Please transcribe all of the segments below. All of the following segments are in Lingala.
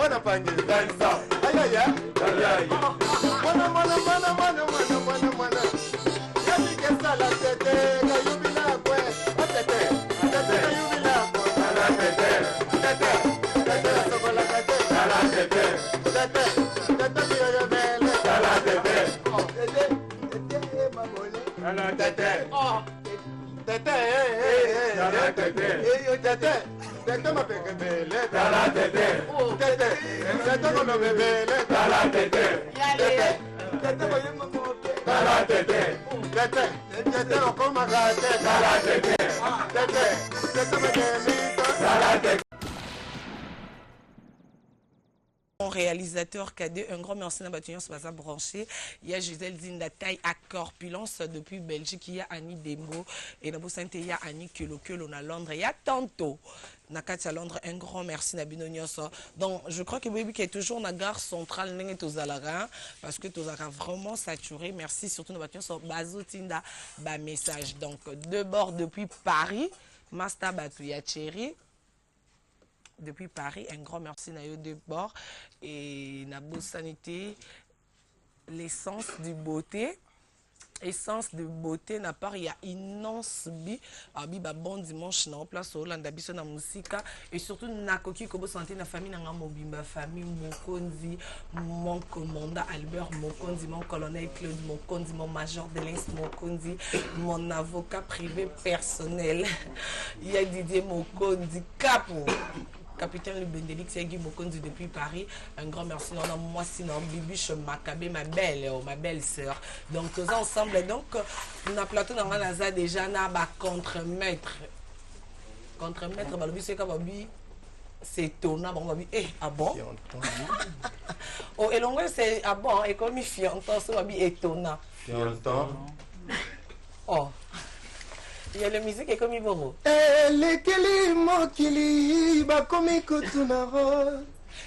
Mwana pange. Dansa. Aïe aïe aïe. Aïe aïe. Mwana mwana mwana mwana mwana mwana mwana. Yami kesa la tete. Kayubila kwe. Tete. Tete kayubila kwe. La tete. Tete. Tete la sokola tete. La tete. Tete. Tete biyo bele. La tete. Tete. Tete mamole. La tete. Tete. Tete. Tete. Tete ma peke bele. La tete. Tete. Tete kono bele. La tete. Tete. Tete mo yemo mo. La tete. Tete. Tete okoma gate. La tete. Tete. Tete me demito. La tete. Réalisateur KD, un grand merci à Batuyon Spaza branché. Il y a Gisèle Zinda taille à corpulence depuis Belgique. Il y a Annie Dembo et Nabo Sainte, il y a Annie Kelo à Londres. Il y a tantôt Nakati à Londres. Un grand merci Nabino Nyonso. Donc je crois que Baby qui est toujours dans la gare centrale n'est Tozalara parce que Tozalara vraiment saturé. Merci surtout Nabatuyon sur Bazo Tinda ba message. Donc de bord depuis Paris, Master Batouya Thierry. Depuis Paris, un grand merci Nayo de bord et Nabo Sanité, l'essence du beauté. Essence de beauté n'a pas, il y a Inance Bi, Abi bon dimanche na place Hollande biso na musika et surtout nakoki kobo santé na famille na mobimba famille Mokonzi, mon commandant Albert Mokonzi, mon colonel Claude Mokonzi, mon major de l'Inst Mokonzi, mon avocat privé personnel. Il y a Didier Mokonzi Capo. Capitaine Le Bendelix Guy Mokonzi depuis Paris. Un grand merci. On a moi sinon Bibiche Macabé, ma belle-sœur. Donc tous ensemble. Donc on a plateau dans la déjà na ba contre-maître. Contre-maître ba c'est comme Babi c'est étonnant bon Babi ah bon. Oh et l'onglet c'est ah bon et comme il fiantant c'est Babi étonnant. Fiantant. Oh. Il y a la musique et comme il va. Elekeli mokili bakomi kutunaro.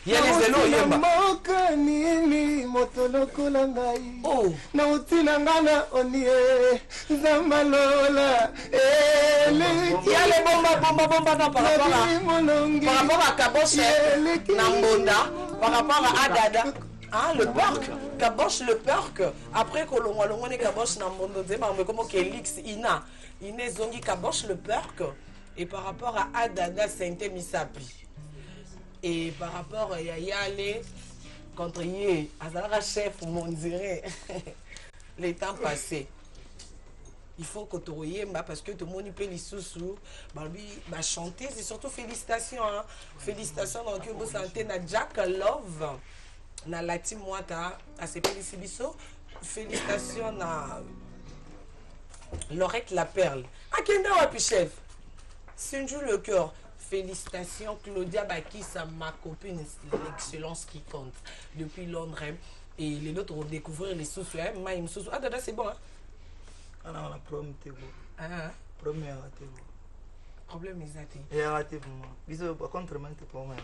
Il y a les élos yemba. Mokanini motolokola ngai. Oh. Na utina ngana onie zamalola. Il y a les bomba non, par rapport à Kaboche Nambonda, par rapport à Adada. Ah, le perk, Kaboche le perk. Après que l'on est Kaboche Nambonda, mais comment Kelix Ina. Inès Zongi Kaboche le perk. Et par rapport à Adada Sainte Misapi. Et par rapport à Yale contre Yé, Azara chef, on dirait, les temps passés. Il faut que tu regardes parce que tout le monde peut les sous-sous. Bah chanter, c'est surtout félicitations. Hein. Félicitations dans le Kyobo Santé, na Jack Love, na Lati Mwata, à ses félicitations. Félicitations na Laurette La Perle. À Kenda Wapi chef. Sinjou le cœur. Félicitations Claudia Bakissa, ma copine, l'excellence qui compte. Depuis Londres. Et les autres vont découvrir les sous-sous. Maïm sous-sous. Ah, dada, c'est bon. Hein? On a problème tebo. Ah. Problème à tebo. Problème exact. Et à tebo moi. Biso par contre mente pour moi.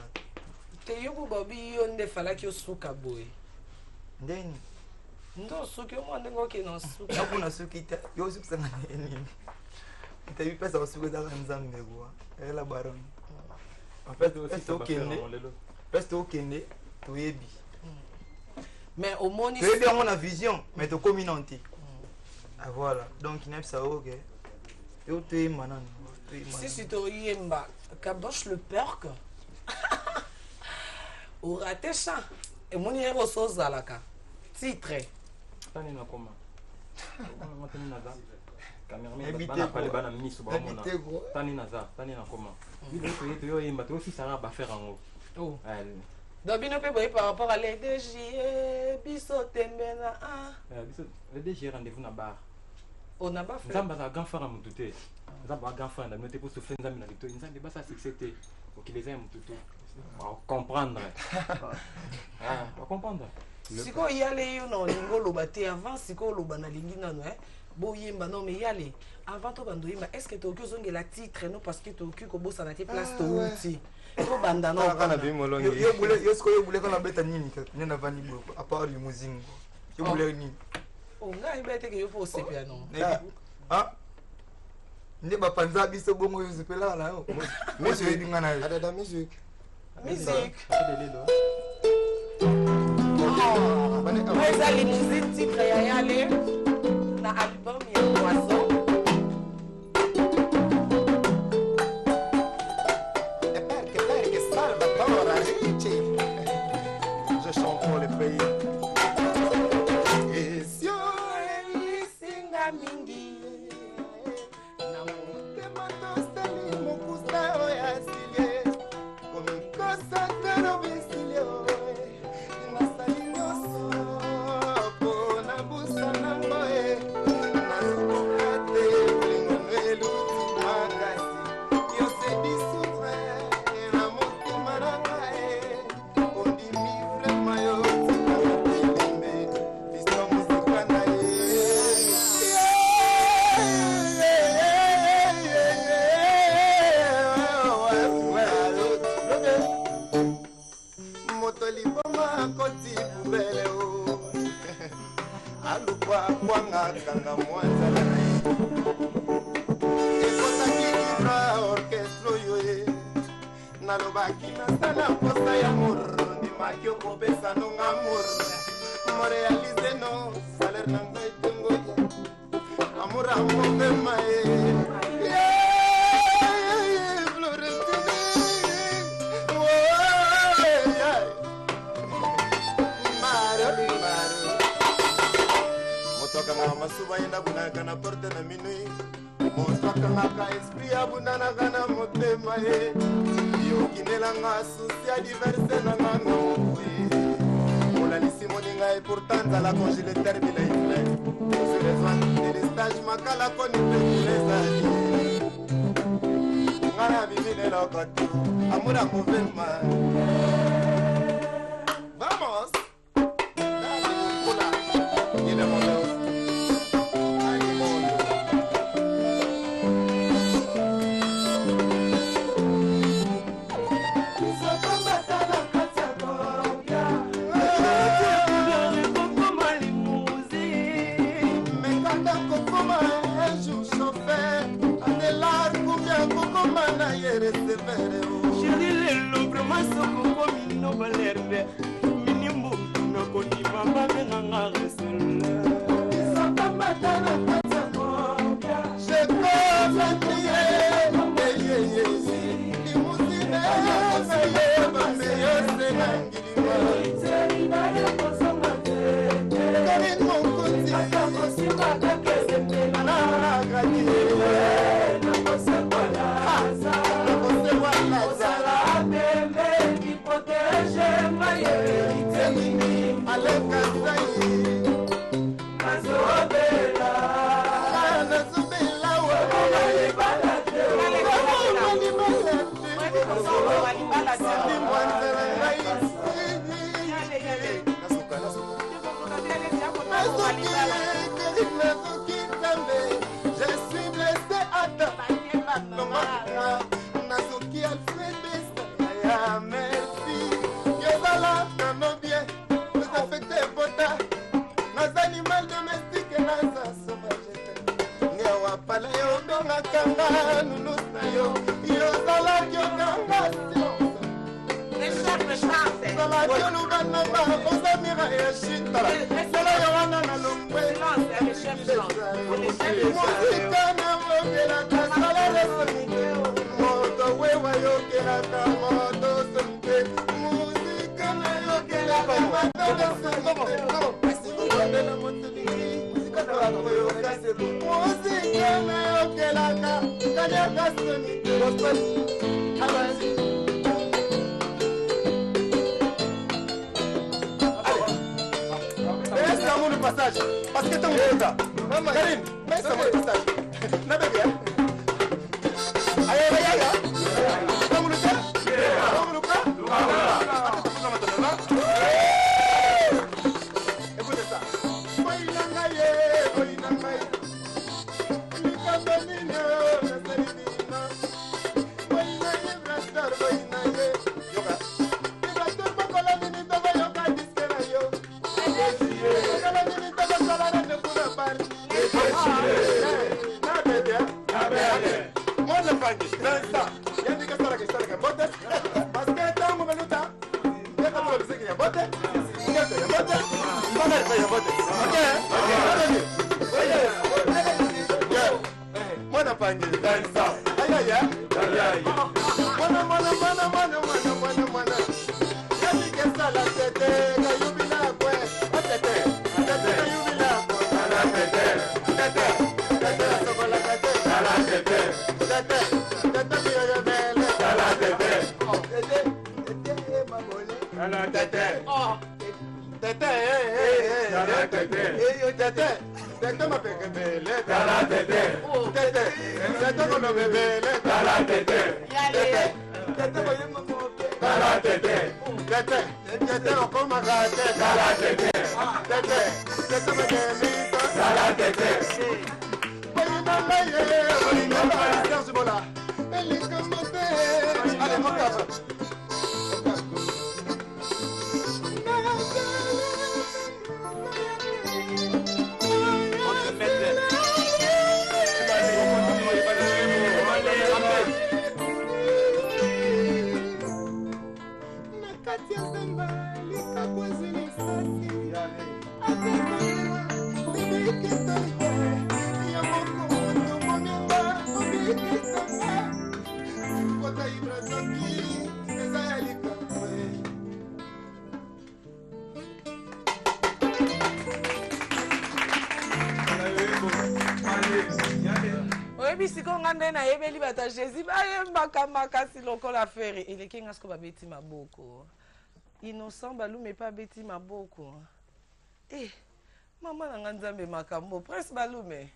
Te yobu babi onde fala ki osuka boy. Ndeni. Ndo suki mo ndengo ke no suka. Na kuna suki ta yo suki sana nini. Ita yu pesa osuki da nzambe kwa. Ela baron. En fait c'est okende. Reste okende to yebi. Mais au moni tu yebi on a vision mais to communauté. Ah voilà. Donc il n'a ça OK. Yo te manan. Si tu yemba Kaboche le perk. Ou raté ça. Et mon héros sozalaka. Titre. Tani na koma. On tani na za. Cameraman bana pale bana miso ba mona. Tani na za, tani na koma. Bino to yo yemba to aussi ça va faire en haut. Oh. Donc bino pe boy par rapport à l'EDJ biso tembena ah. Biso l'EDJ rendez-vous na bar. On n'a pas fait. Nzamba za grand frère mututé. Nzamba grand frère na noté pour souffler nzamba na lito. Nzamba ba ça succès. Pour qu'il les aime mututé. Comprendre. Ah, comprendre. Siko yale yo no lingo lobate avant siko lobana lingi nano bo yemba non mais yale avant to bando yemba est-ce que to okyo zonge la titre non parce que to okyo ko bossa na te place to uti to banda non kana bi molongi yo bule yo sko yo bule kana beta nini ka nena vani bo à part le muzingo yo bule nini o ngai bete ke yo fo sepia non ah ne ba panza biso bongo yo sepela na yo monsieur yinga na adada musique musique Moi, ça limousine titre ya yale na album ya Poisson. Je chante pour le pays. Et si on est singa mingi na motema tosali mokusa oyo asilie komikosa tero bisilie nasali nyonso mpo na busa nango nazokoka te lingono eluti makasi yose disoutre na motema na ngai ondimi vrema yo tikatelembe biso mosika na moto liboma koti pubele o alukwa kwanga kanga mwanzala na ye ekotaki libra orkestre oyo ye nalobaki nasala mposa ya mor ndimaki okopesa nonga mor morealize no salaire na ngai tengoya amour amopema ye masuba yenda bunaka na porte na minui mosakangaka esprit abundanaka na motema ye yokinelanga susi ya diverse na ngano molalisi moninga ye pourtant nzala congélateur bilaifle sur les soins de l'estage makala koni pekulezali ngana bimileloko tu amura movema vamos Chérie, le vraiment soko mino balerbe minimbo na koni mama menanga resel. Je peux prier, limousine, je suis blessé à Nazuki Alfred merci Yozala non bien vous affectez pota nos animaux domestiques nasa sauvage ngewa pala yo donga kanga nunu sayo Yozala yokanga Sala yonu banamba ozamira ya shitala Sala yowana na lombe Musika na wokelaka sala lesonike Moto wewa yokelaka moto sonike Musika na yokelaka moto lesonike Musika na yokelaka kanyaka sonike le passage parce que ton gars Karim mais ça le passage na bébé ayo ya comme le cas comme le cas écoutez ça boy nangaye likabamine na salina boy nangaye brastar boy nangaye yoga brastar bakola nini to yoga disque na yo Hey! Mwana pange. Aïe. Mwana. Yaki kesa la tete, kayubina kwe. Tete, kayubina kwe. Tete, sokola tete. Tete, miyo mele. Tete, mabole. Tete. Tete ma peke bele. Tete kono bebele. Tete boye mamoke. Tete okoma gate. Tete ma demita. Boye nalaye. Serge Bola. Elle est comme mon père. Allez, mon café. Bisiko ngande na yebeli bata Jésus ba yembaka makasi lokola fere eleki ngasko babeti maboko innocent balume pas beti maboko maman na nzambe makambo prince balume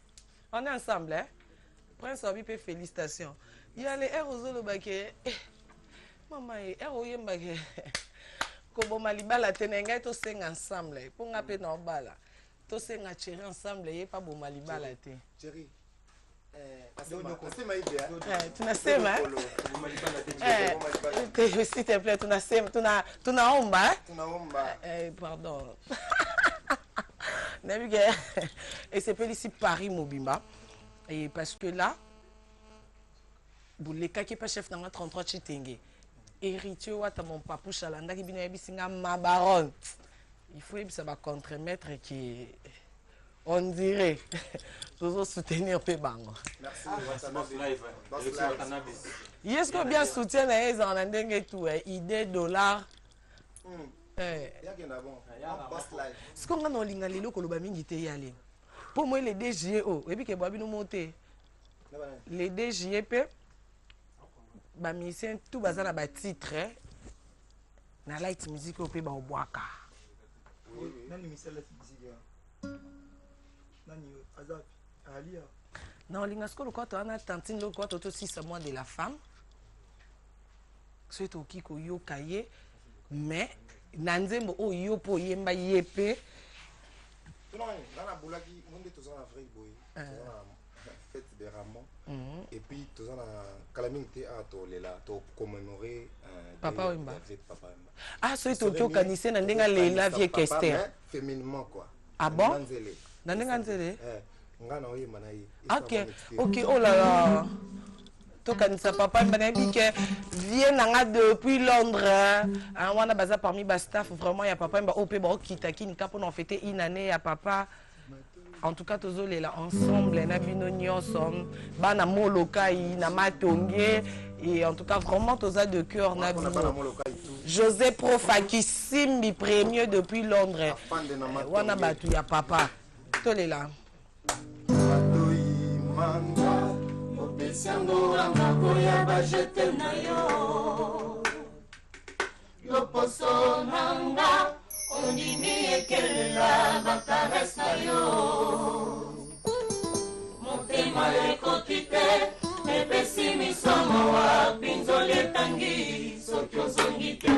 on est ensemble hein prince obipe félicitations yale erozolo bake maman ero yembake ko boma libala tenenga to senga ensemble pour ngape na obala to senga chéri ensemble ye pas boma libala te chéri. Tunasema s'il te plaît, tunaomba pardon. Et c'est pas ici Paris Mobimba et parce que là les cas qui pas chef dans 33 chitenge héritier wata mon papou chalanda qui bino bisinga ma baronne il faut ça va contre-mettre qui on dirait toujours soutenir Pébango. Merci. Est-ce que bien soutien les en ndenge tout idée dollar ce qu'on a dans l'ingalilo koloba mingi te yale pour moi les DGO et puis que babi nous monter les DGP ba musicien tout bazana ba titre na light music au Péba obwaka nani misala musique nani Azap Alia non l'ingasko le quoi on a tantine le quoi tout 6 mois de la femme c'est au kiko yo kaye mais nanzembo o yo po yemba yepe non na bulaki monde tous en Afrique boy fête des Ramons et puis tous en calamité à tolela to commémorer papa Wemba papa Wemba ah c'est au kyo kanise na ndenga lela vie Kester féminement quoi ah bon na ndenga nzele ngana oyemba na ye ok oh là là to kanisa papa Wemba na bike vie nanga depuis Londres hein wana baza parmi ba staff vraiment ya papa Wemba op ba okita kinika pour en fêter une année ya papa. En tout cas, tous les là ensemble, na bino nyonso, bana molokai na matonge et en tout cas vraiment tous de cœur na bino. José Profaki Simbi premier depuis Londres. Wana batu ya papa. Tous les là. Ondimi ekelela bakaresa yo motema ekoki te epesi misomo wapi nzoli etangi soki ozongi te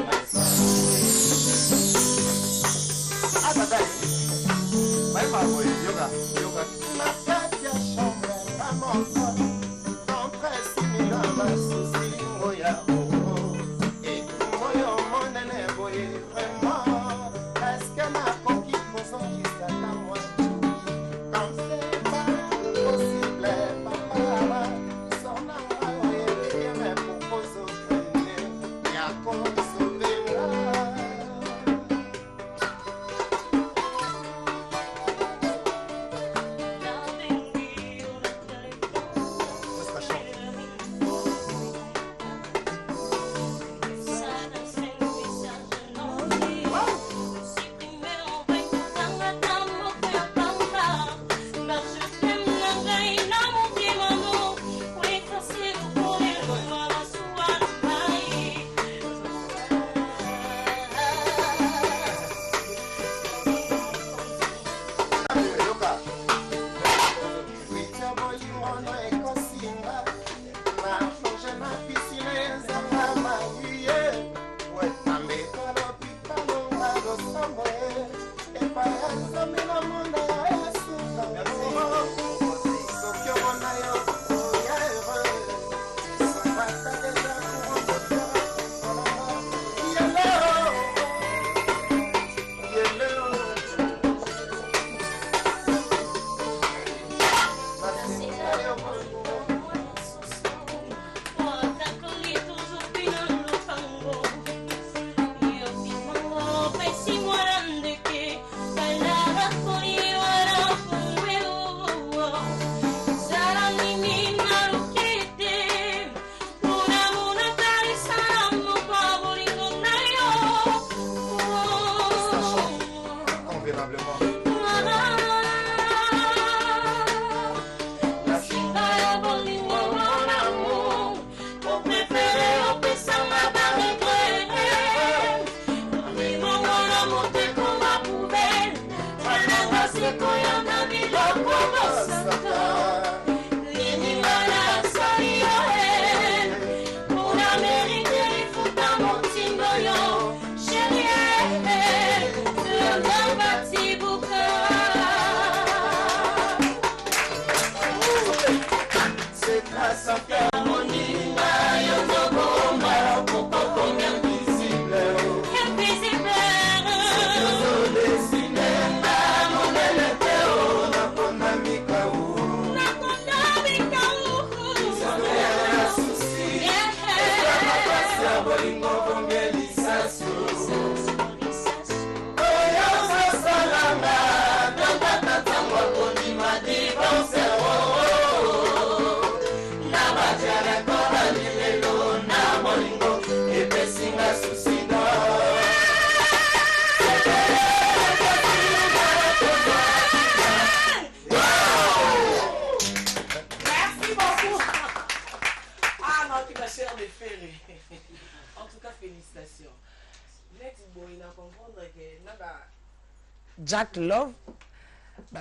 Jack Love,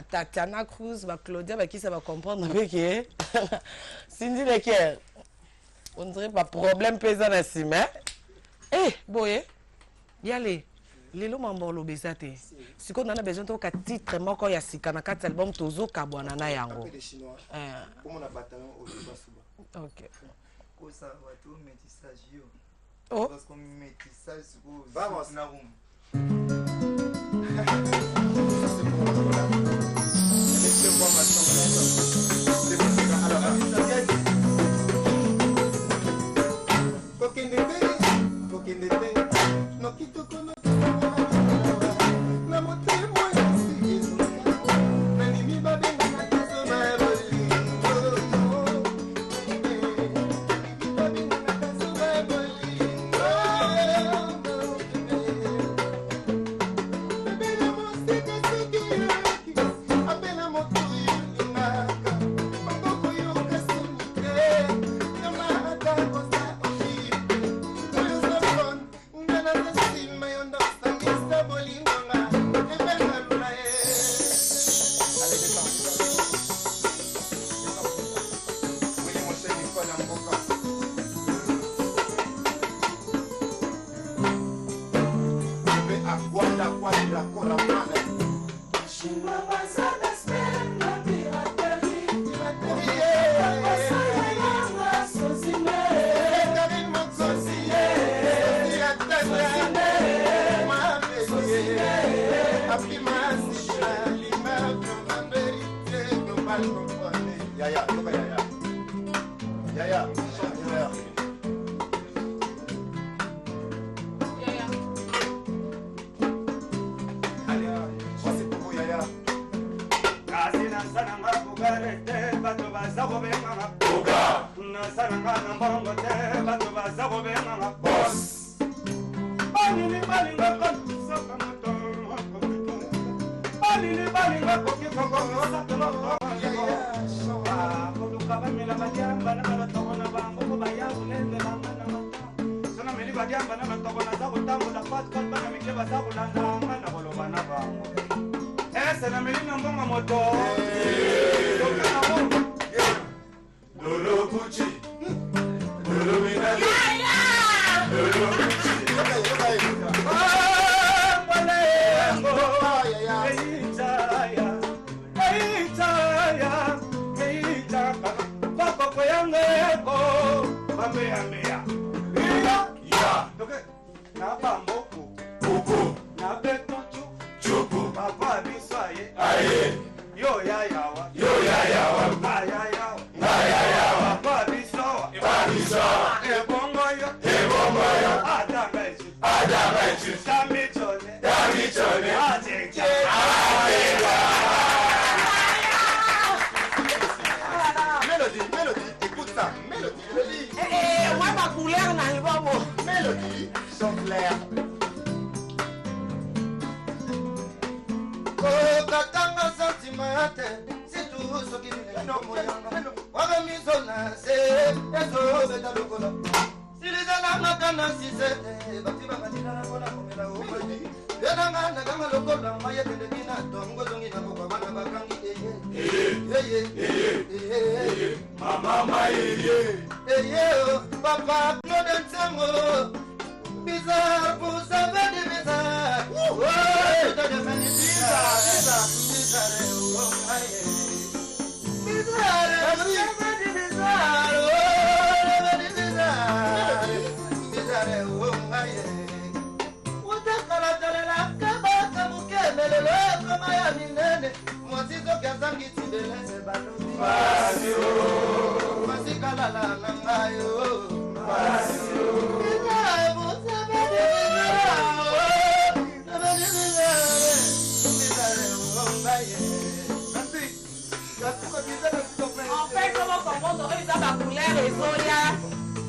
Tatiana Cruz, Claudia, qui ça va comprendre que Cindy Lecker, on dirait pas problème pesant à si, mais eh, boye, y aller. Lelo mambolo bezate. Si on a besoin de titre moko ya sika na kati album tozo kabwana na yango. Les Chinois. Comme on a bataillon au Suba. OK. Ko ça va tout métissage yo. Oh. Parce qu'on métissage sur vamos na room.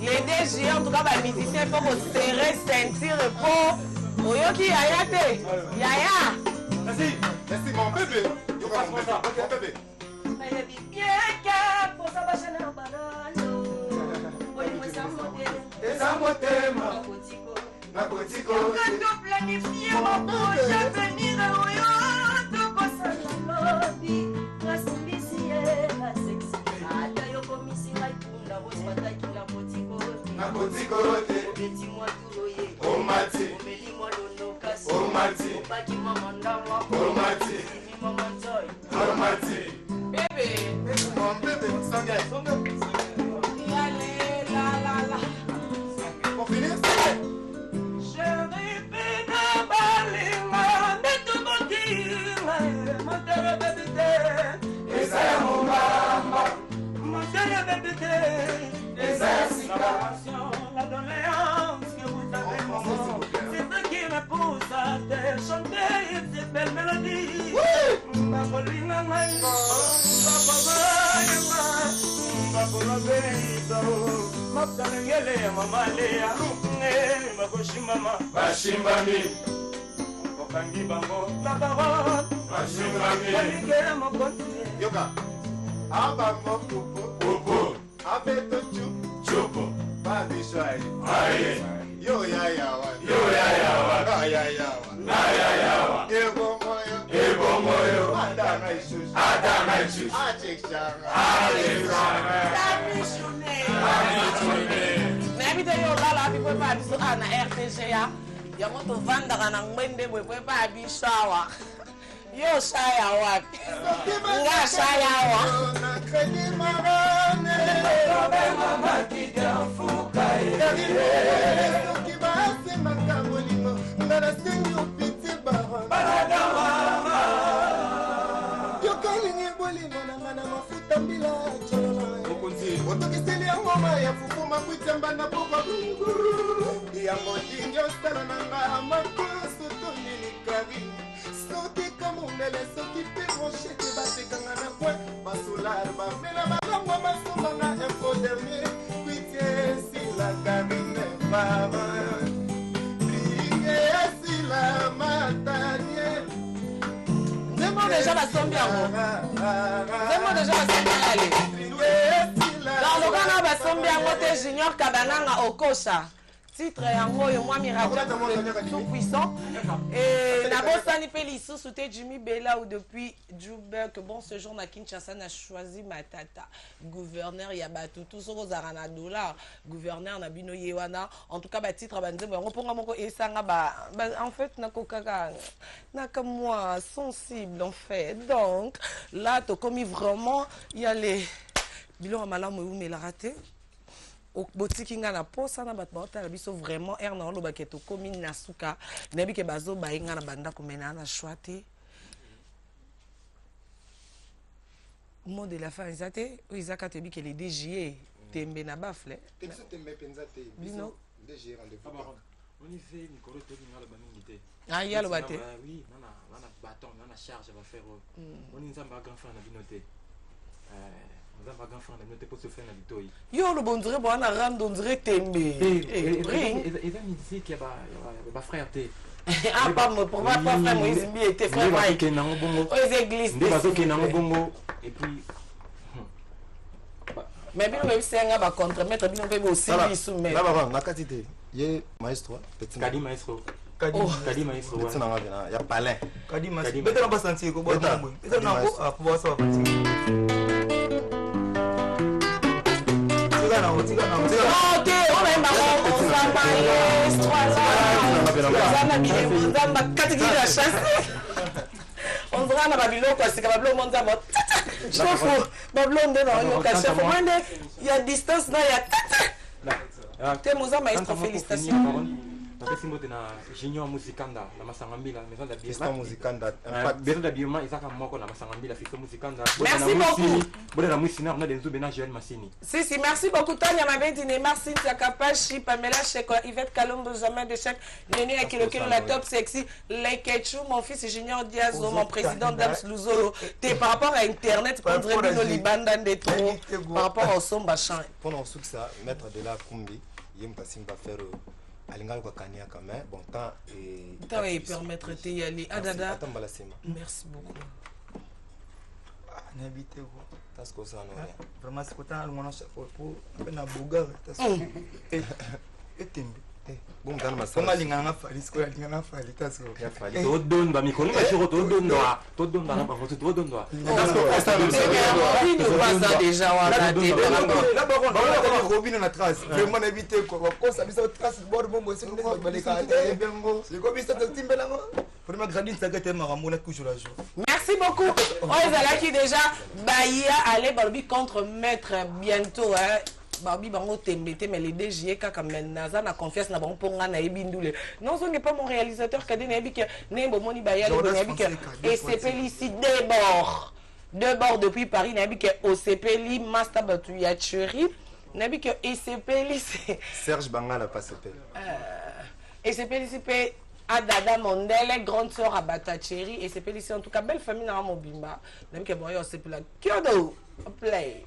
Les DG, en tout cas, les musiciens, il faut qu'on serrer, sentir, pour. Oyoki, Yaya, te. Yaya. Merci. Merci, mon bébé. Mon bébé. Quand planifier mon projet venir au yacht, kosala lobby, rasibisi la sexy. Ata yo komisi ngai punda boswataki na botikote. Na botikote. Obeti-moi tuloye. Omati. Omeli-moi londo kasi. Omati. Obaki-moi mandama. Omati. Simi-moi manzoy. Omati. Bébé. Mon bébé, songe. Allez, la. Pour finir, la doléance que vous avez pour moi, c'est ce qui me pousse à te chanter cette belle mélodie. Bashimbami. Yoka. Abango popo. Abeto chupo. Babi shwari. Aye. Yo ya yawa. Ego moyo. Adana ishush. Achekshanga. Mais habite yo lala bi popa biso ana RTGA. Ya moto vandaka na ngwende bwe popa bishawa. Yo shaya wapi? Nga shaya wa. Na kredi marane. Mama kidafuka. Kibasi makabolimo. Ngana singi upiti bahon. Yo kalingi bolimo na mana mafuta mbila chola. Otokiseli ya ngoma ya fufuma kuitamba na popa. Ya mondinyo sana nanga makoso tonini kari. Sauter comme on est les sauts qui fait brancher des battes quand on a point. Pas sous l'arbre, mais la maman, moi, ma somme, on a un faux dernier. Oui, tiens, si la cabine est pas mal. Priez si la matanière. Demande déjà la somme bien. Demande déjà la somme bien. Allez. Dans le cas, la somme bien, moi, Junior Kabananga Okosha. Titre yango yo moi miracle tout puissant et na bosani pe lisusu te Jimmy Bella ou depuis Joburg bon ce jour na Kinshasa na choisi Matata gouverneur ya batutu soko zarana dollar gouverneur na bino yewana en tout cas ba titre ba nzembo yango ponga moko esanga ba en fait na kokaka na comme moi sensible en fait donc là to commis vraiment il y a les biloko malamu ou la raté botiki nga na posa na bato baotala biso vraiment air na olobaki tokomi na suka nayebi ke bazobaye nga na bandako mena na choix te mot de la fin eza te oyo ezaka toyebi ke le DGA tembe na bafle bino ye aloba te yo oloba on dirait bona rande on dirait tembe eza musique ya ba frère te ah pas frère Moïse Mbi était frère Mike aux églises nde bazokenda ngo bongo et puis mais bino bebi senga ba contre-maître bino bebi aussi bisu mais là baba nakati te ye maestro petit Kadi maestro Kadi maestro petit na ngavena ya palin Kadi maestro beta na basanti ko bota mbo beta na ko pour ça ok on aime on samba on dirait na babiloko asika babilo monza mo chauffe babilo ndeno yo ka chauffe mwende ya distance na ya te moza maestro félicitations napesi mbote na junior musikanda na masanga mbila maison de Fiston Musikanda maison d'habillement ezaka moko na masanga mbila Fiston Musikanda merci beaucoup bode na musina na denzo bena Joël Massini si merci beaucoup Tanya Mabedi Neymar Cynthia Kapashi Pamela Cheko Yvette Kalombo jamais de chèque Nene Akilokilo la top sexy Lekechu mon fils Junior Diazo mon président Dams Luzolo t'es par rapport à internet on dirait Bino Libanda de trop par rapport au son bachan pendant ce que ça mettre de la kumbi yem passing va faire alinga ko kania quand même bon temps et temps et permettre te y aller adada merci beaucoup n'habite ko tas ko ça non vraiment c'est content le monde chaque fois pour na buga tas et tembe bon dans ma salle alingana fali siko alingana fali taso ya fali to donda mikolo ka shiro to donda na ba foto to donda parce que ça déjà wala te là bon Robin na trace vraiment éviter quoi ça bisa trace bord bombo c'est une baleka bengo c'est comme ça de timbela vraiment grandine ça que marambo na toujours la jour. Merci beaucoup. Ozalaki déjà Bahia aller Barbie contre maître bientôt hein. Barbie bango tembete mais les DG kaka menaza na confiance na bango ponga na ebindule. Non, ce n'est pas mon réalisateur Kadé na ebi que nembo moni Bahia le na ebi que et c'est ici débord depuis Paris na ebi que OCPLI master batu ya chéri na ebi que ECPLI c'est Serge Bangala pas CP. ECPLI c'est Adada Mondele, grande sœur à Batacheri, et c'est ici en tout cas belle famille dans Mobimba. Même que bon, c'est plus la Kyodo play.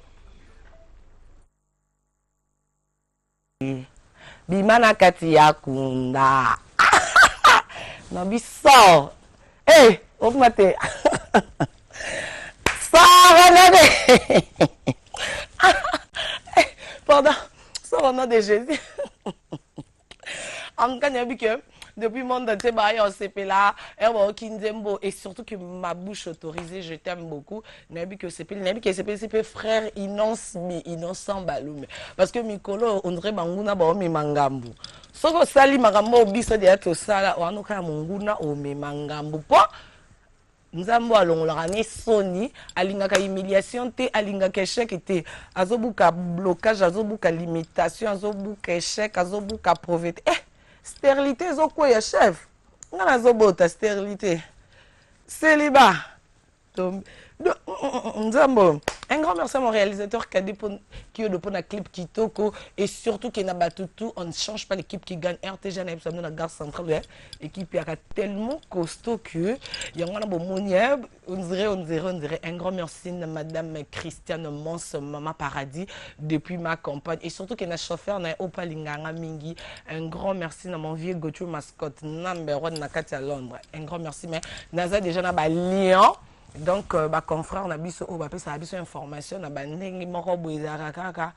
Bimana Katia Kunda. Nabi sort. Eh, augmentez. Sort, pendant, sort au nom de Jésus. En gagnant que depuis mon temps, et surtout que ma bouche autorisée, je t'aime beaucoup. C'est frère innocent Baloum. Parce que Mikolo, on dirait Manguna Baomi Mangambu. Soko Sali Magambo Biso de Ato Sala, ou Anoka Munguna ou Mangambu. Pas Nzambo alongolaka soni alingaka humiliation te alingaka échec te azobuka blocage azobuka limitation azobuka échec azobuka pauvreté stérilité zoko ya chef ngana zobota stérilité célibat Nzambo. Un grand merci à mon réalisateur Kadé qui est le bon clip Kitoko et surtout qui n'a pas tout, on ne change pas l'équipe qui gagne RTG dans la gare centrale. L'équipe est tellement costaud que il y a un bon moniab, on dirait un grand merci à madame Christiane Mons Maman Paradis depuis ma campagne et surtout qu'il y a un chauffeur na Opalinganga Mingi. Un grand merci à mon vieux Gauthier mascotte number 1 na Katia Londres. Un grand merci mais Naza déjà na ba Lyon. Donc, ma confrère, on a bis au bapé, ça a bis information, on a banné moko boizara kaka.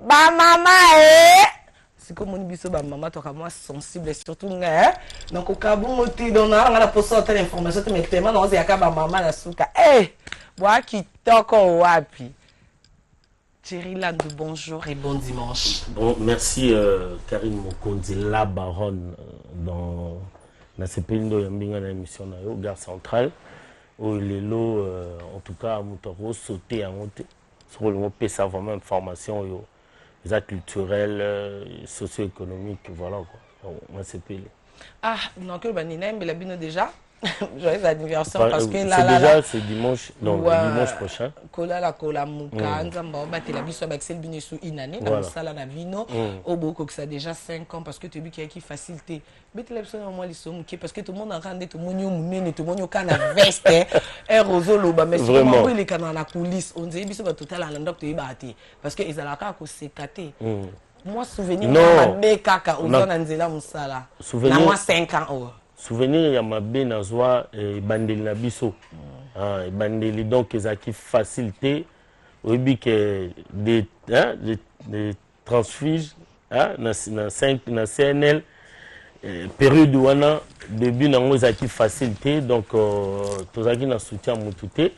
Ba maman c'est comme on dit ba maman toi moi sensible surtout nga. Donc au cas où on te donne on a posé telle information mais tellement on dit aka ba maman la souka. Bois qui toko wapi. Thierry Land, bonjour et bon dimanche. Bon, merci Karine Mokonzi, la baronne dans la CPINDO Yambinga na émission na yo gare centrale. Où les lots, en tout cas, ont sauté à monter. Sur le mot, ça vraiment information, les culturels, socio-économiques, voilà quoi. Moi, c'est payé. Ah, non, que le baninem, il a bien déjà. Joyeux anniversaire parce que là, déjà, c'est dimanche, non, dimanche prochain. Kola la kola muka, nzamba obate la biso avec celle bine sous une année, dans sala na vino, au boko que ça déjà 5 ans parce que tu as vu qu'il y a qui facilité. Mais tu l'as besoin moi les sommes parce que tout le monde a rendu tout le monde mouné, tout le monde a veste, un roseau loba, mais vraiment il est dans la coulisse, on dit biso total à l'endroit tu es battu parce que ils allaient à se cater. Moi souvenir ma bekaka au zonanzela musala. Souvenir moi 5 ans. Souvenir ya mabe nazwa bandeli na biso bandeli donc ezaki facilité oyebi que des transfuges na CNL période wana début nango ezaki facilité donc tozaki na soutien mutu te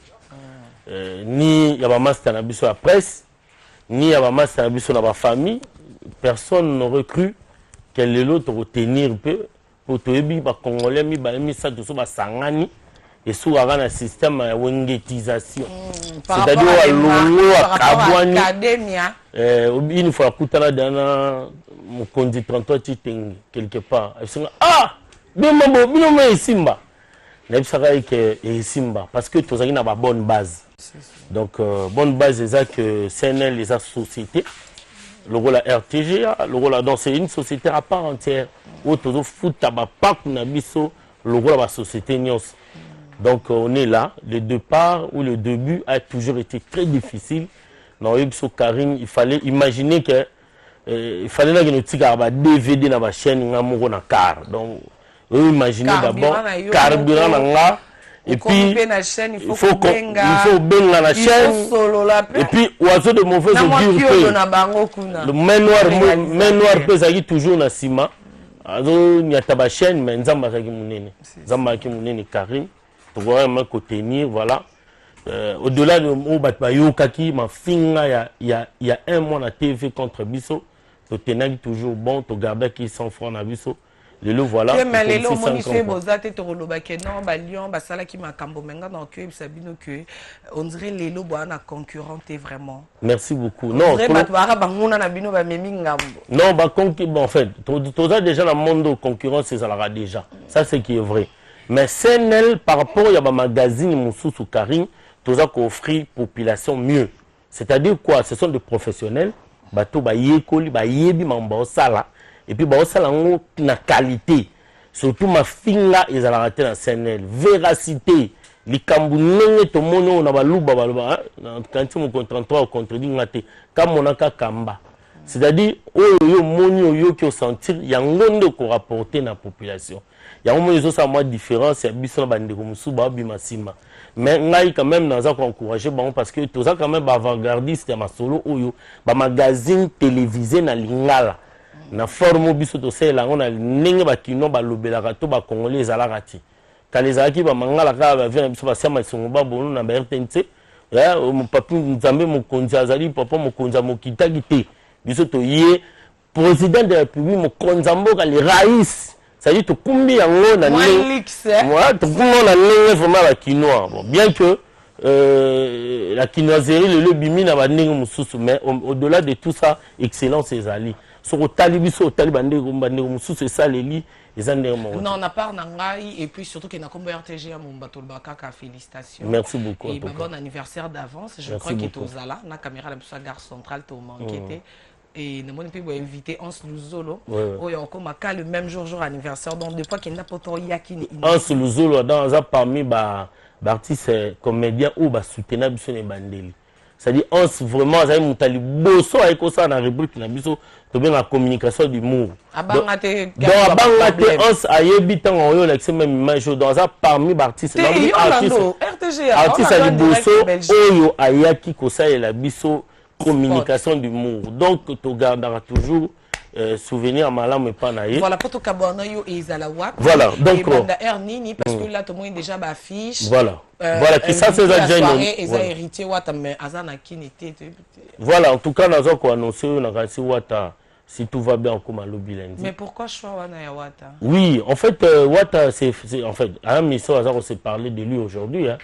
ni ya ba master na biso ya presse ni ya ba master na biso na ba famille personne n'aurait cru que l'autre retenir peu pour te dire que les Congolais ont ça tout ça sangani et sous un système de wengetisation. C'est-à-dire l'eau à Kabouani. Une fois que tu as dans mon conduit 33 quelque part. Ah, bien mon Simba. Simba parce que tu as une bonne base. Donc bonne base c'est ça que CNL les sociétés. Le rôle à RTG, le rôle dans c'est une société à part entière. Où tout fout tabac na biso, le rôle à la société nyos. Donc on est là. Le départ ou le début a toujours été très difficile. Dans Yubso Karim, il fallait imaginer que il fallait là que nous tira DVD dans la chaîne ngamouro na car. Donc imaginez d'abord carburant na. Et puis, il faut benga la chaîne. Et puis, oiseau de mauvaise augure. Le main noir peut toujours na cima. azo nyata ba chaîne mais nzamba kaki munene nzamba kaki munene Karim to vraiment ko tenir voilà au-delà de Obatba Yokaki ma finga il y a un mois na TV contre Bisso to tenaki toujours bon to garder qui 100 francs na Bisso lelo voilà mais lelo moni fait bozate to loba ke non ba Lyon ba sala ki makambo menga na que sabino que on dirait lelo bwana concurrent est vraiment. Merci beaucoup. Non, non bah bon en fait, tout ça déjà dans le monde de concurrence c'est ça déjà. Ça c'est qui est vrai. Mais CNL par rapport il y a un magazine Moussou sous Karim, tout ça qui offre population mieux. C'est-à-dire quoi? Ce sont des professionnels, bateau ba yekoli ba yebi mamba sala et puis ba sala na qualité. Surtout ma fille là ils ont raté dans CNL, véracité. Likambu nenge to mono na baluba baluba quand tu me contrantoi contre ngate comme monaka kamba. C'est-à-dire oyo moni oyo qui sentir yango ko rapporter na population. Yango mo eso ça moi différence ya biso na bandeko musu ba bimasima. Mais ngai quand même dans ça encourager bon parce que tout ça quand même avant-gardiste ya masolo oyo ba magazine télévisé na lingala. Na forme biso to sela ngona nenge ba kino ba lobelaka to ba congolais alarati. Quand les acquis ba mangala ka ba vient biso ba sema songo ba bonu na RTNC ya mon papa nzambe mo konza azali papa mo konza mo kitaki te biso to yé président de la République mo konza mboka les raïs ça dit to kumbi yango na ni moi to kumbi na ni vraiment la quinoa bon bien que la quinoiserie le bimi na ba ndenge mususu mais au-delà de tout ça excellence ezali so ko talibiso o talibande ko mbande ko mususu esaleli. Non, on a part Nangai et puis surtout qu'il y a comme RTG à Mumbato Bakaka, félicitations. Merci beaucoup. Et bon anniversaire d'avance. Je crois qu'il est aux Zala, la caméra de la gare centrale, tu manqué. Et nous avons invité Hans Luzolo. Oui, encore le même jour anniversaire. Donc, depuis qu'il n'a pas de Yakini. Hans Luzolo, dans un parmi les artistes comédiens ou soutenables sur les bandeli. C'est-à-dire, Hans vraiment, ça a été bosso avec ça dans la République, dans la communication d'humour. Donc, Hans a eu même image dans ça parmi les artistes. Artistes à bosso, Oyo Ayaki Kosa et la biso communication d'humour. Donc, tu garderas toujours souvenir malam mais pas naïe. Voilà pour tout Kabonayo et Zalawak. Voilà donc Ernini parce que là tout le monde déjà ba fiche. Voilà. Voilà qui ça c'est déjà une héritier Wata mais Azana Kinité. Voilà en tout cas nous avons annoncé na kasi Wata si tout va bien comme à l'Obilendi. Mais pourquoi choix wana ya Wata? Oui, en fait Wata c'est en fait un mission on s'est parlé de lui aujourd'hui hein.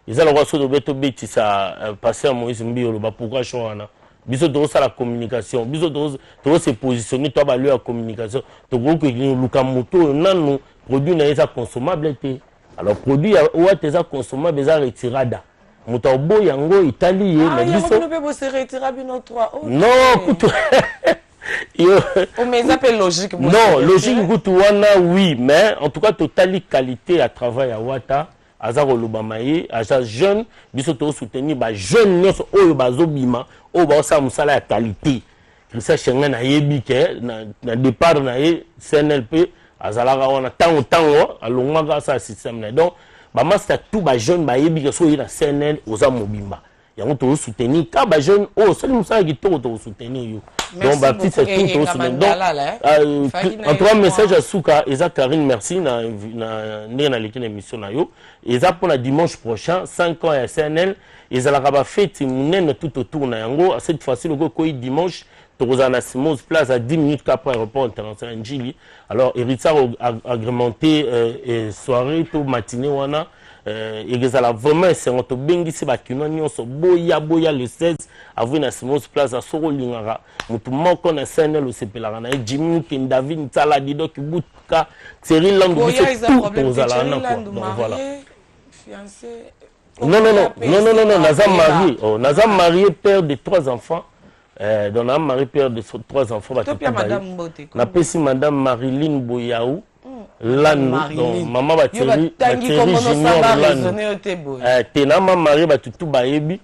Ils ont le roi de Beto Beti ça passé à Moïse Mbiolo pourquoi choix wana? Biso to la communication biso to se positionner to ba la communication to go que lukamoto nanu produit na esa consommable te alors produit wa teza consommable eza retirada moto bo yango itali ye na biso no pe se retira bino 3 non kutu on mais appelle logique non logique kutu wana oui mais en tout cas totali qualité à travail à Wata azaro lubamaye aza jeune biso to soutenir ba jeune nyonso oyo bazobima o ba sa musala ya qualité recherche ngana yebi ke na départ na ye CNLP azalaka wana tango alongaka sa système na donc ba master tout ba jeune ba yebi ke so yi na CNL oza mobimba yango to soutenir ka ba jeune o sali musala ki to soutenir yo donc ba petit c'est tout soutenir donc en trois messages à Souka eza Karine merci na na l'équipe émission na yo eza pour la dimanche prochain 5 ans à CNL ils allaient avoir fait une tout autour na yango cette fois-ci le ko dimanche Torozana Simos place à 10 minutes après l'aéroport international Njili alors Eritza agrémenté soirée tout matinée wana ils allaient vraiment c'est on to bengisi ba kino nyonso boya le 16 avril na Simos place à Soro Lingara mutu moko na CNL au sepelaka na Jimmy Ken David Nsala Dido Kibuka Cyril Landou tout Torozala na quoi donc voilà fiancé. Non, Nazam marié, père de 3 enfants. Donc, Nazam marié, père de 3 enfants. Na pesi Madame Marilyn Boyaou. Lano, donc maman Bateri Junior Lano. Tenama marié, tout baébi.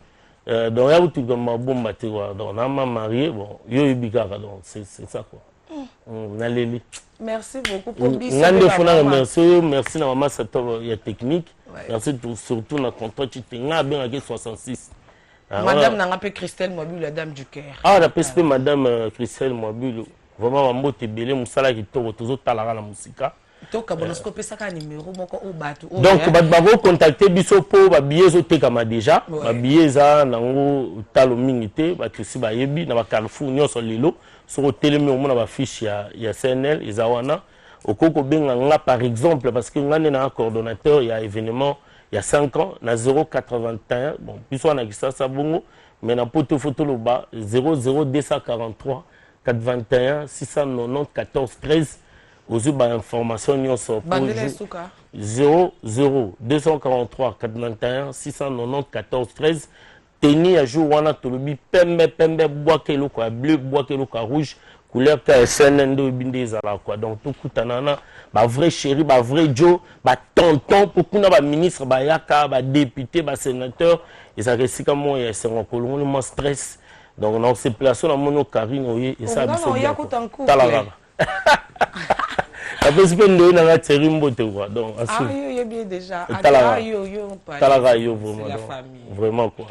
Donc, là où tu comme bon matériel. Donc, Nama marié, bon, yo ibikara. Donc, c'est ça quoi. Naleli. Merci beaucoup pour merci na maman Sato ya technique. Merci surtout na contrat tu tenga bien avec 66. Madame n'a pas Christelle Moibule la dame du cœur. Ah la PSP madame Christelle Moibule. vraiment mbote belé musala kitoko tozo talaka na musika. Donc abonoscope ça ka numéro moko o batu. Donc bako contacter biso po ba billet zo tekama déjà. Ba billet za nango talo mingité ba tusi ba yebi na ba Carrefour nyonso lelo sur telemi omona ba fiche ya CNL izawana. Okoko benga nga par exemple parce que ngane na coordonnateur ya événement il y a 5 ans na 081 bon biso na kisa sa bongo mais na poto photo lo ba 00243 421 690 14 13 aux informations nyonso pour 00243 421 690 14 13 teni à jour wana tolobi pembe bois kelo quoi bleu bois kelo quoi rouge couleur ka SNN binde ezala quoi donc tout kutanana ba vrai chéri ba vrai Joe ba tonton pour kuna ba ministre ba yaka ba député ba sénateur ezaka sika mo ya sengo kolongo mo stress donc dans ces places na mono Karine oye et ça biso talala après c'est pas ndé na série mbote quoi donc yo bien déjà talala yo vraiment quoi.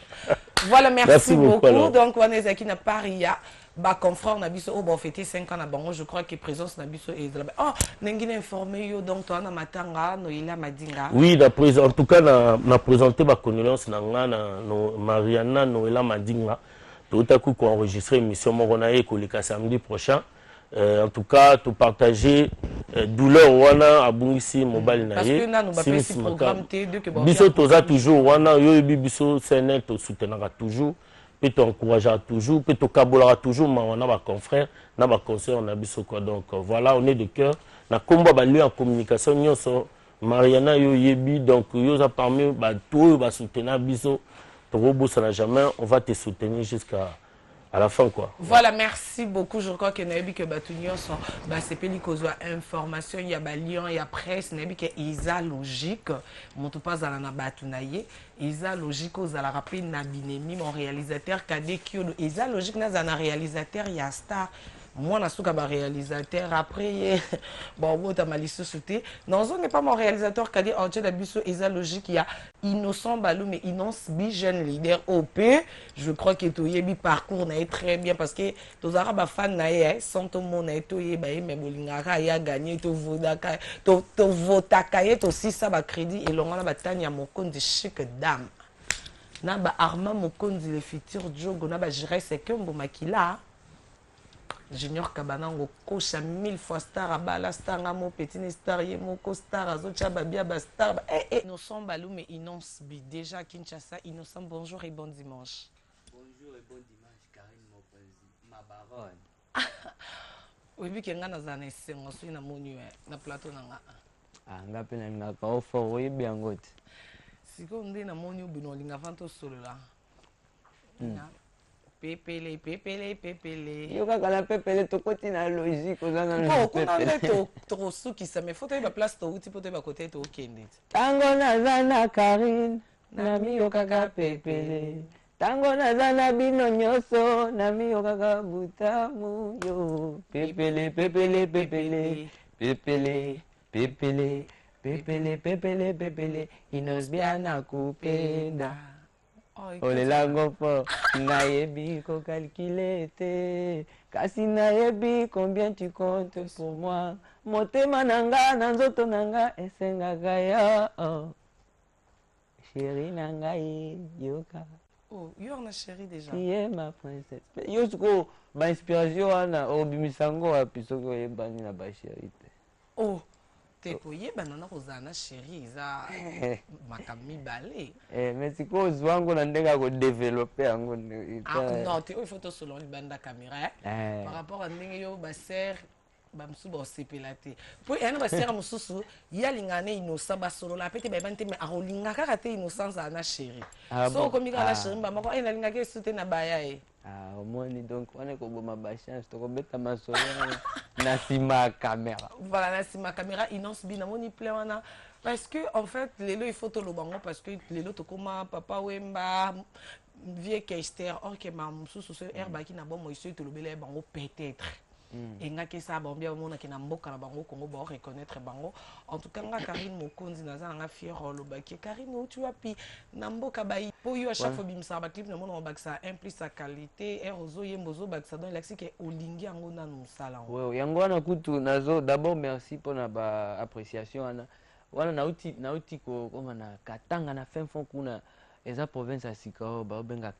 Voilà, merci beaucoup. Donc on est na Paria ba confrère na biso bon fêter 5 ans na bango je crois que présence na biso est là. Oh nengine informé yo donc toi na matanga no ila madinga. Oui, en tout cas na présenter ba condoléances na ngana no Mariana Noëlla Madinga. Tout à coup qu'on enregistrer émission Moronae kolika samedi prochain. En tout cas, tout partager douleur wana abungisi mobile na ye. Parce que nous programme T2 que biso toza toujours wana yo biso CNL to soutenera toujours. Peut t'encourager toujours, peut te cabolara toujours, mais on a ma confrère, on a ma conseiller, on a biso quoi. Donc voilà, on est de cœur. Na combat balu en communication, nous sommes Mariana yo yebi, donc yo a parmi bah tout va soutenir biso. Ton robot ça n'a jamais, on va te soutenir jusqu'à à la fin quoi. Voilà, merci beaucoup. Je crois que Nabi que Batunion sont c'est peli cause information, il y a Balion, il y a presse, Nabi que isa logique, mon tout pas à la Batunaye, isa logique aux à la rappeler Nabinemi, mon réalisateur Kadé Kyo, isa logique n'a un réalisateur, il y a star. Moi, je suis un réalisateur. Après, bon, tu as mal sauté. Non, ce n'est pas mon réalisateur qui a dit en tête d'abuso et ça logique. Il y a Innocent Balou, mais Innocent jeune leader OP. Je crois que tu as parcours très bien parce que tous les Arabes fans sont tout le monde mais Bolingara a gagné, tu votes aussi ça va crédit et l'on a bataille à mon compte de chic dame. Naba Arma mon compte de futur Jogo naba j'irai c'est que mon makila. Junior Kabanango coach à 1000 fois star à bala star à mon petit star yé mon co-star à zocha babia star innocent balou mais innocent bi déjà Kinshasa innocent bonjour et bon dimanche. Bonjour et bon dimanche Karine Mokonzi ma baronne. Oui bi kenga na zana sengo so na monu na plateau nanga. Ah ngapi na ngaka ofo oui bien ngote. Siko ndé na monu bino linga fanto solo là. Pépélé. Yo kaka na pépélé to koti na logique ozana na pépélé. Ko na to suki ça mais faut te ba place to uti poto ba côté to okende. Tango na zana Karine na mi yo kaka pépélé. Tango na zana bino nyoso na mi yo kaka butamu yo. Pépélé. Inos biana kupenda. Olela ngofo nayebi ko calculer te kasi nayebi combien tu comptes pour moi motema nanga na nzoto nanga esengaka yo chérie nanga yoka yo na chérie déjà tu es ma princesse yo siko ba inspiration wana obimisango wapi soko yebani na ba chérie te Tepoye banana kozana chérie za makami balé mais siko zwango na ndenga ko développer yango non te photo selon libanda caméra par rapport à ndenge yo ba sœur ba msu ba sepelate po yana ba sœur mususu ya lingane innocent ba solo la pete ba bante mais arolinga kaka te innocence ana chérie so komika la chérie ba mako ina linga ke sute na baya omoni donc on est comme ma chance to kobeta masolo na sima caméra voilà na sima caméra innocence bi na moni plein parce que en fait lelo il faut to lo bango parce que lelo to koma papa wemba vieux Kester or que ma mususu so herba ki na bon moi to lo bele bango peut-être et ngaki ça bon bien mona ki na mboka na bango Congo ba reconnaître bango en tout cas nga Karine Mokonzi naza nga fier loba ki Karine tu wapi na mboka ba po yo à chaque fois bimsa ba clip na mona ba ça implique sa qualité et ozo yembozo ba ça donc l'axi que olingi yango na musala ouais yango wana kutu nazo d'abord merci pour na ba appréciation wana nauti ko koma na Katanga na fin fond kuna eza province ya Sikao ba benga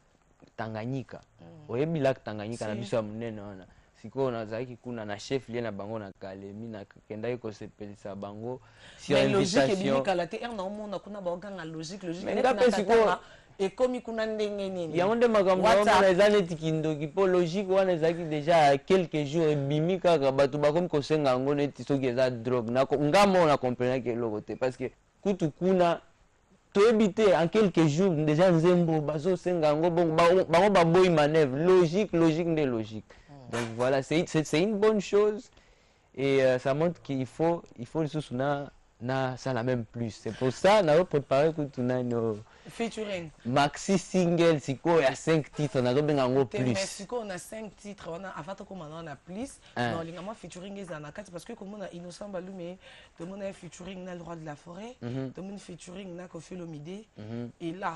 Tanganyika oyebi lac Tanganyika na biso ya munene wana siko nazaki kuna na chef lié na bango na Kalemi na kendaki kosepelisa bango sur invitation logique ebimi kala te na omona kuna ba oganga logique mais ngape siko ekomi kuna ndenge nini yango nde makambo wana eza neti kindoki po logique wana ezalaki déjà quelques jours ebimi kaka bato bakomi kosenga yango neti soki eza drogue nga moko na comprenaki eloko te parce que kutu kuna toyebi te en quelques jours déjà nzembo bazosenga yango bango baboyi manœuvre logique nde logique. Donc voilà, c'est une bonne chose et ça montre qu'il faut ça la même plus. C'est pour ça qu'on a préparé nos featuring maxi single siko ya 5 titres na dobenga ngo plus. Siko on a 5 titres on a avant qu'on on a plus non lingama featuring ezana kati parce que comme on a Innocent Balume tout le monde a featuring na le roi de la forêt tout le monde featuring na Koffi Olomide et là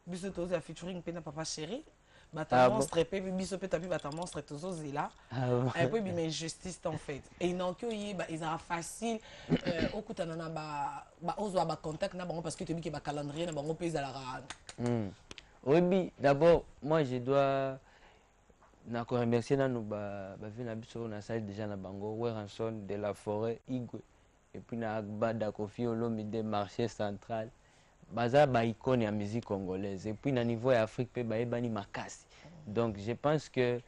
biso tozo a featuring pena papa chéri bata monstre pe biso pe tapi bata monstre tozo zela et puis mais injustice en fait et non que ils a facile okutana na ba ozo ba contact na bango parce que tu dis que ba calendrier na bango pe za la oui d'abord moi je dois na ko remercier na no ba vina biso na salle déjà na bango Weranson de la forêt Igwe et puis na Agbada Koffi Olomide marché central baza ba icône ya musique congolaise et puis na niveau ya Afrique pe ba ebani makasi. Donc je pense que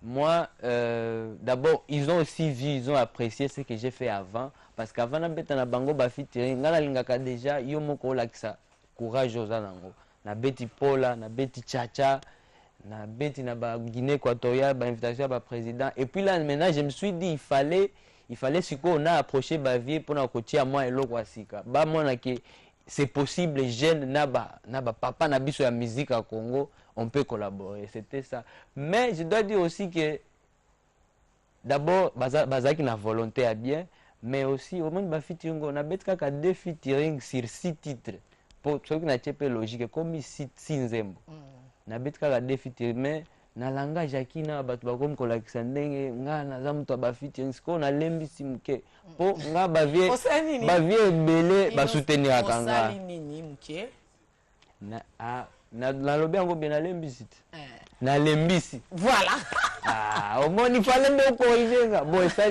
moi d'abord ils ont aussi vu, ils ont apprécié ce que j'ai fait avant parce qu'avant na beta na bango ba featuring ngala lingaka déjà yo moko lakisa courage aux anango na beti Pola na beti Chacha na beti na ba Guinée équatoriale ba invitation ba président et puis là maintenant je me suis dit il fallait siko on a approché ba vie pour na kotia moi eloko asika ba mona ke c'est possible jeune naba papa na biso ya musique à Congo on peut collaborer, c'était ça. Mais je dois dire aussi que d'abord bazaki na volonté à bien mais aussi au moins ba featuring on a bet kaka 2 featuring sur 6 titres pour ceux qui na tchepe logique comme 6 nzembo na bet kaka 2 featuring mais na langage akina bato bakomi kolakisa ndenge nga naza mutu ba featuring siko na lembisi muke po nga ba vie ebele ba soutenir kanga na lobi yango bien na lembisi na lembisi voilà au moins il fallait me corriger bon ça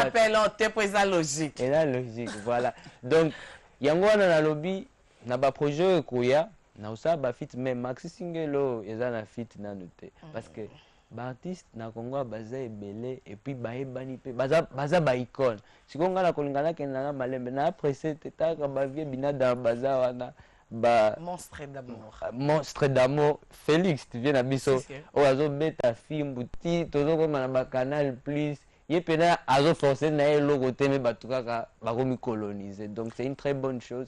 appelle on te pour ça logique et la logique voilà donc yango wana na lobi na ba projet koya na usa ba fit même maxi single eza na fit na noté parce que ba artiste na Congo baza ebele et puis ba ebani pe baza ba icône sikonga na kolingana kenanga malembe na apprécier tetaka ba vie binada baza wana ba monstre d'amour Félix tu viens na biso o azo beta fimbu ti tozo koma na ba Canal Plus ye pena azo forcer na eloko te me batukaka bakomi coloniser donc c'est une très bonne chose.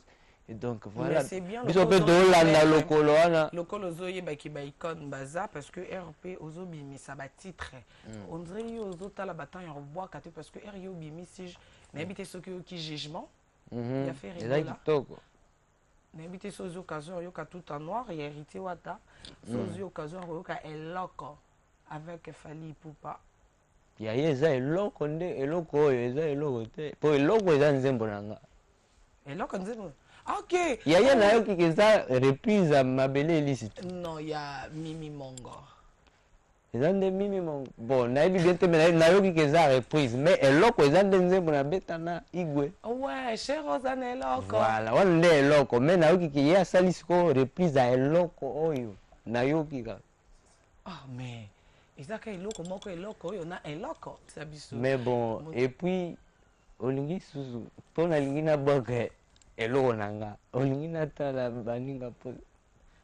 Et donc voilà, biso pe dolanda lokolo wana lokolo zoye ba ki ba icône baza parce que RP ozo bimi ça ba titre on dirait yo ozo tala batan ya bois kate parce que RP bimi si na habité ce qui jugement il a fait rigola na habité ce occasion yo ka tout en noir et hérité wata ce occasion yo ka eloko avec Fally Ipupa ya yeza eloko nde eloko eza eloko te po eloko eza nzembo nanga eloko nzembo. Ok. Il y a un qui ça reprise à Mabele illicite. Non, il y a Mimi Mongo. Ils ont des Mimi Mongo. Bon, na bientôt mais na yo qui ça reprise mais eloko ils ont des nzembo na betana Igwe. Ouais, cher Rosanne eloko. Voilà, on est eloko mais na yo qui y a salisiko reprise à eloko oyo. Na yo qui ka. Ah mais izaka eloko moko eloko oyo na eloko sabiso. Mais bon, et puis olingi susu pour na lingi na boke eloko nanga olingi na tala baninga po.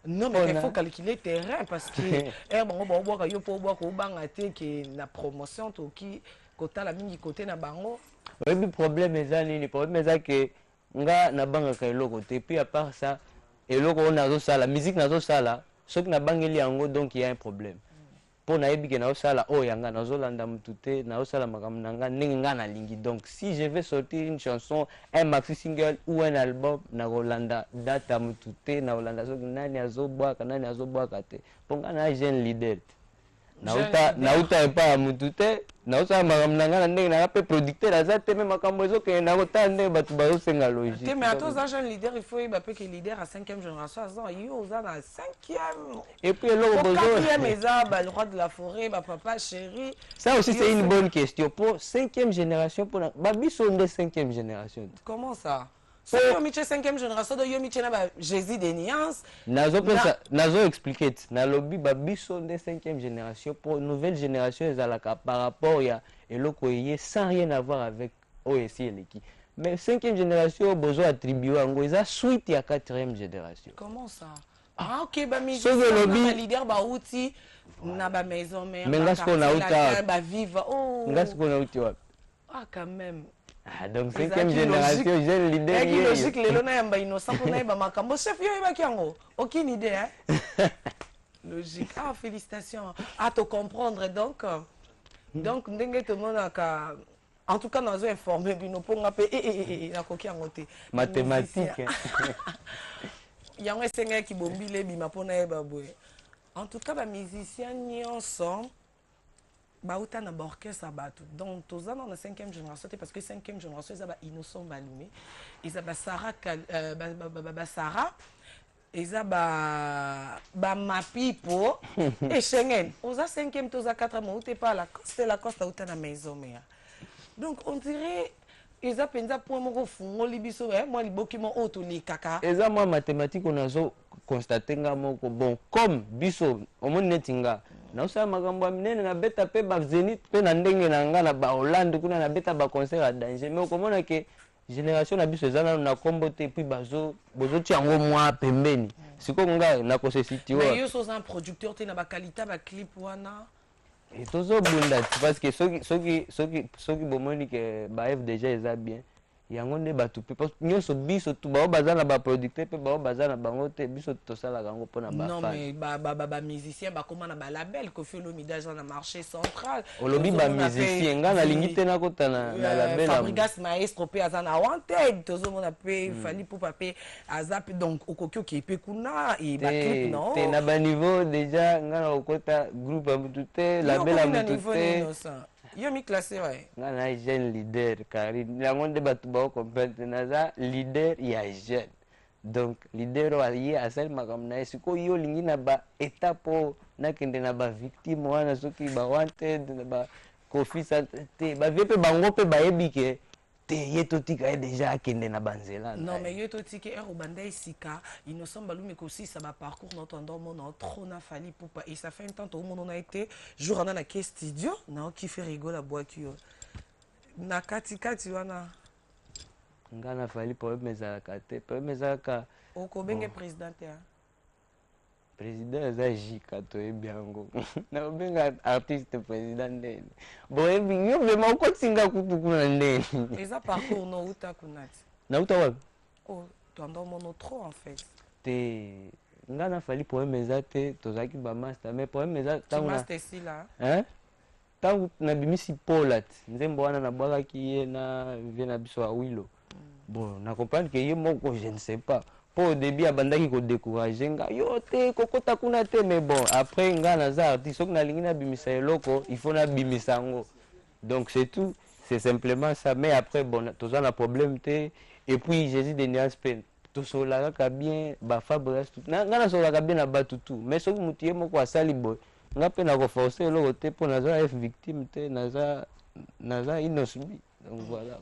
Non mais il faut calculer terrain parce que bango boboka yo po boka obanga te que na promotion to ki kotala mingi côté na bango. Oui, le problème est nini problème est que nga na banga ka eloko te puis à part ça eloko nazo sala musique nazo sala ce que na bangeli yango donc il y a un problème. mpo nayebi ke naosala oyo yanga nazolanda mutu te naosala makambo na nga ndenge nga nalingi. Donc si je vais sortir une chanson, un maxi single ou un album, nakolanda date ya mutu te, nakolanda soki nani azobwaka nani azobwaka te, mpo nga na jeune leader te. Nauta epa ya mutu te, naosala makambo na nga na ndenge nanga mpe producteur aza te, me makambo ezokende nakotala ndenge bato bazosenga logique. Mais à tous un leader, il faut yeba que leader à 5e génération, yo oza na 5e. Et puis eloko bozo 4e eza le roi de la forêt, papa chéri. Ça aussi c'est une bonne question. Pour 5e génération, pour babiso nde 5e génération. Comment ça? So yo miche 5e génération, yo miche na ba Jésus des nuances. Nazo expliquer. Na lobby babiso nde 5e génération pour nouvelle génération ezalaka par rapport ya eloko yé sans rien avoir avec OSI eleki. Mais 5e génération bozo attribué ngo eza suite ya 4e génération. Comment ça? Ah ok ba musicien ba leader ba outil na ba maison mère. Mais ngasko na uta ba viva. Oh. Ngasko na uti wapi? Ah quand même. Ah, donc 5e génération, jeune leader. Il y a logique, les lona yamba innocent pour naïba makambo. Chef, yo yeba kiango. Aucune idée, hein? Logique. Ah, félicitations. À te comprendre, donc. Donc, ndenge te monaka. En tout cas, nous avons informé, bino pour ngape, na koki angote. Mathématiques. Il y a un seigneur qui bombi les bima pour naïba boy. En tout cas, les musiciens n'y ensemble. Bauta na orchestre abatu. Donc tous dans la 5e génération parce que 5e génération ils ont innocent balumé. Ils ont Sarah Sarah ils ont ba mapipo et Schengen. Aux 5e tous à 4e ou t'es pas la coste la coste à na maison mais. Donc on dirait ils ont pensa pour mon fungo libiso moi libokimo auto li kaka. Et ça moi mathématique on a constaté ngamoko bon comme biso au monde netinga. Naosala makambo minene na beta pe ba Zénith pe na ndenge na nga na ba Hollande kuna na beta ba concert à danger mais okomona ke génération na biso ezana na kombo te puis bozo ti yango mwa pembeni siko nga na ko se situer mais yo so un producteur te na ba qualité ba clip wana et tozo bunda parce que soki bomoni ke ba FDG eza bien yango nde batu pe parce nyonso biso tu bao bazana ba producteur pe bao bazana bango te biso tosala kango pona ba non mais ba musicien ba comment na ba label ko fait l'omidage dans le marché central olobi ba musicien nga na lingi te na kota na label Fabrigas maestro pe azana wanted tozo mona pe fali pour pape azap donc okokyo ki pe kuna et ba clip non te na ba niveau déjà nga na okota groupe amutu te label amutu te yo mi classé ouais nga na jeune leader car yango nde batu ba comprendre naza leader ya jeune donc leader wa ye asal makambo na esiko yo lingi na ba étape na kende na ba victime wana soki ba wanted na ba kofi te ba vepe bango pe ba yebike te yeto tika déjà kende na banzela non mais yeto tika ero banda isika innocent balumi ko aussi ça va parcours notre endormo na trop na fali poupa et ça fait un temps tout le monde on a été jour na ke studio na qui fait rigoler boaki yo na kati wana ngana fali problème za kate problème za ka oko benge président ya président za jika to ebiango na benga artiste président ndene bon ebi yo vraiment ko tsinga kutu kuna ndene eza parcours no uta kunati na uta wapi oh tu endormo trop en fait te ngana fali problème za te tozaki ba master mais problème za tangu master si là hein tangu na bimisi polat nzembo wana na bwakaki ye na vena biso a wilo bon na comprendre que ye moko je ne sais pas pour au début abandaki ko décourager nga yo te kokota kuna te mais bon après nga naza artiste sok na lingi na bimisa eloko il faut na bimisa ngo donc c'est tout c'est simplement ça mais après bon toza na problème te et puis Jésus de nuances peine to sola ka bien ba Fabrice tout nga na sola ka bien na batu tout mais sok mutie moko asali boy nga pe na ko forcer eloko te pour naza f victime te naza innocent donc voilà.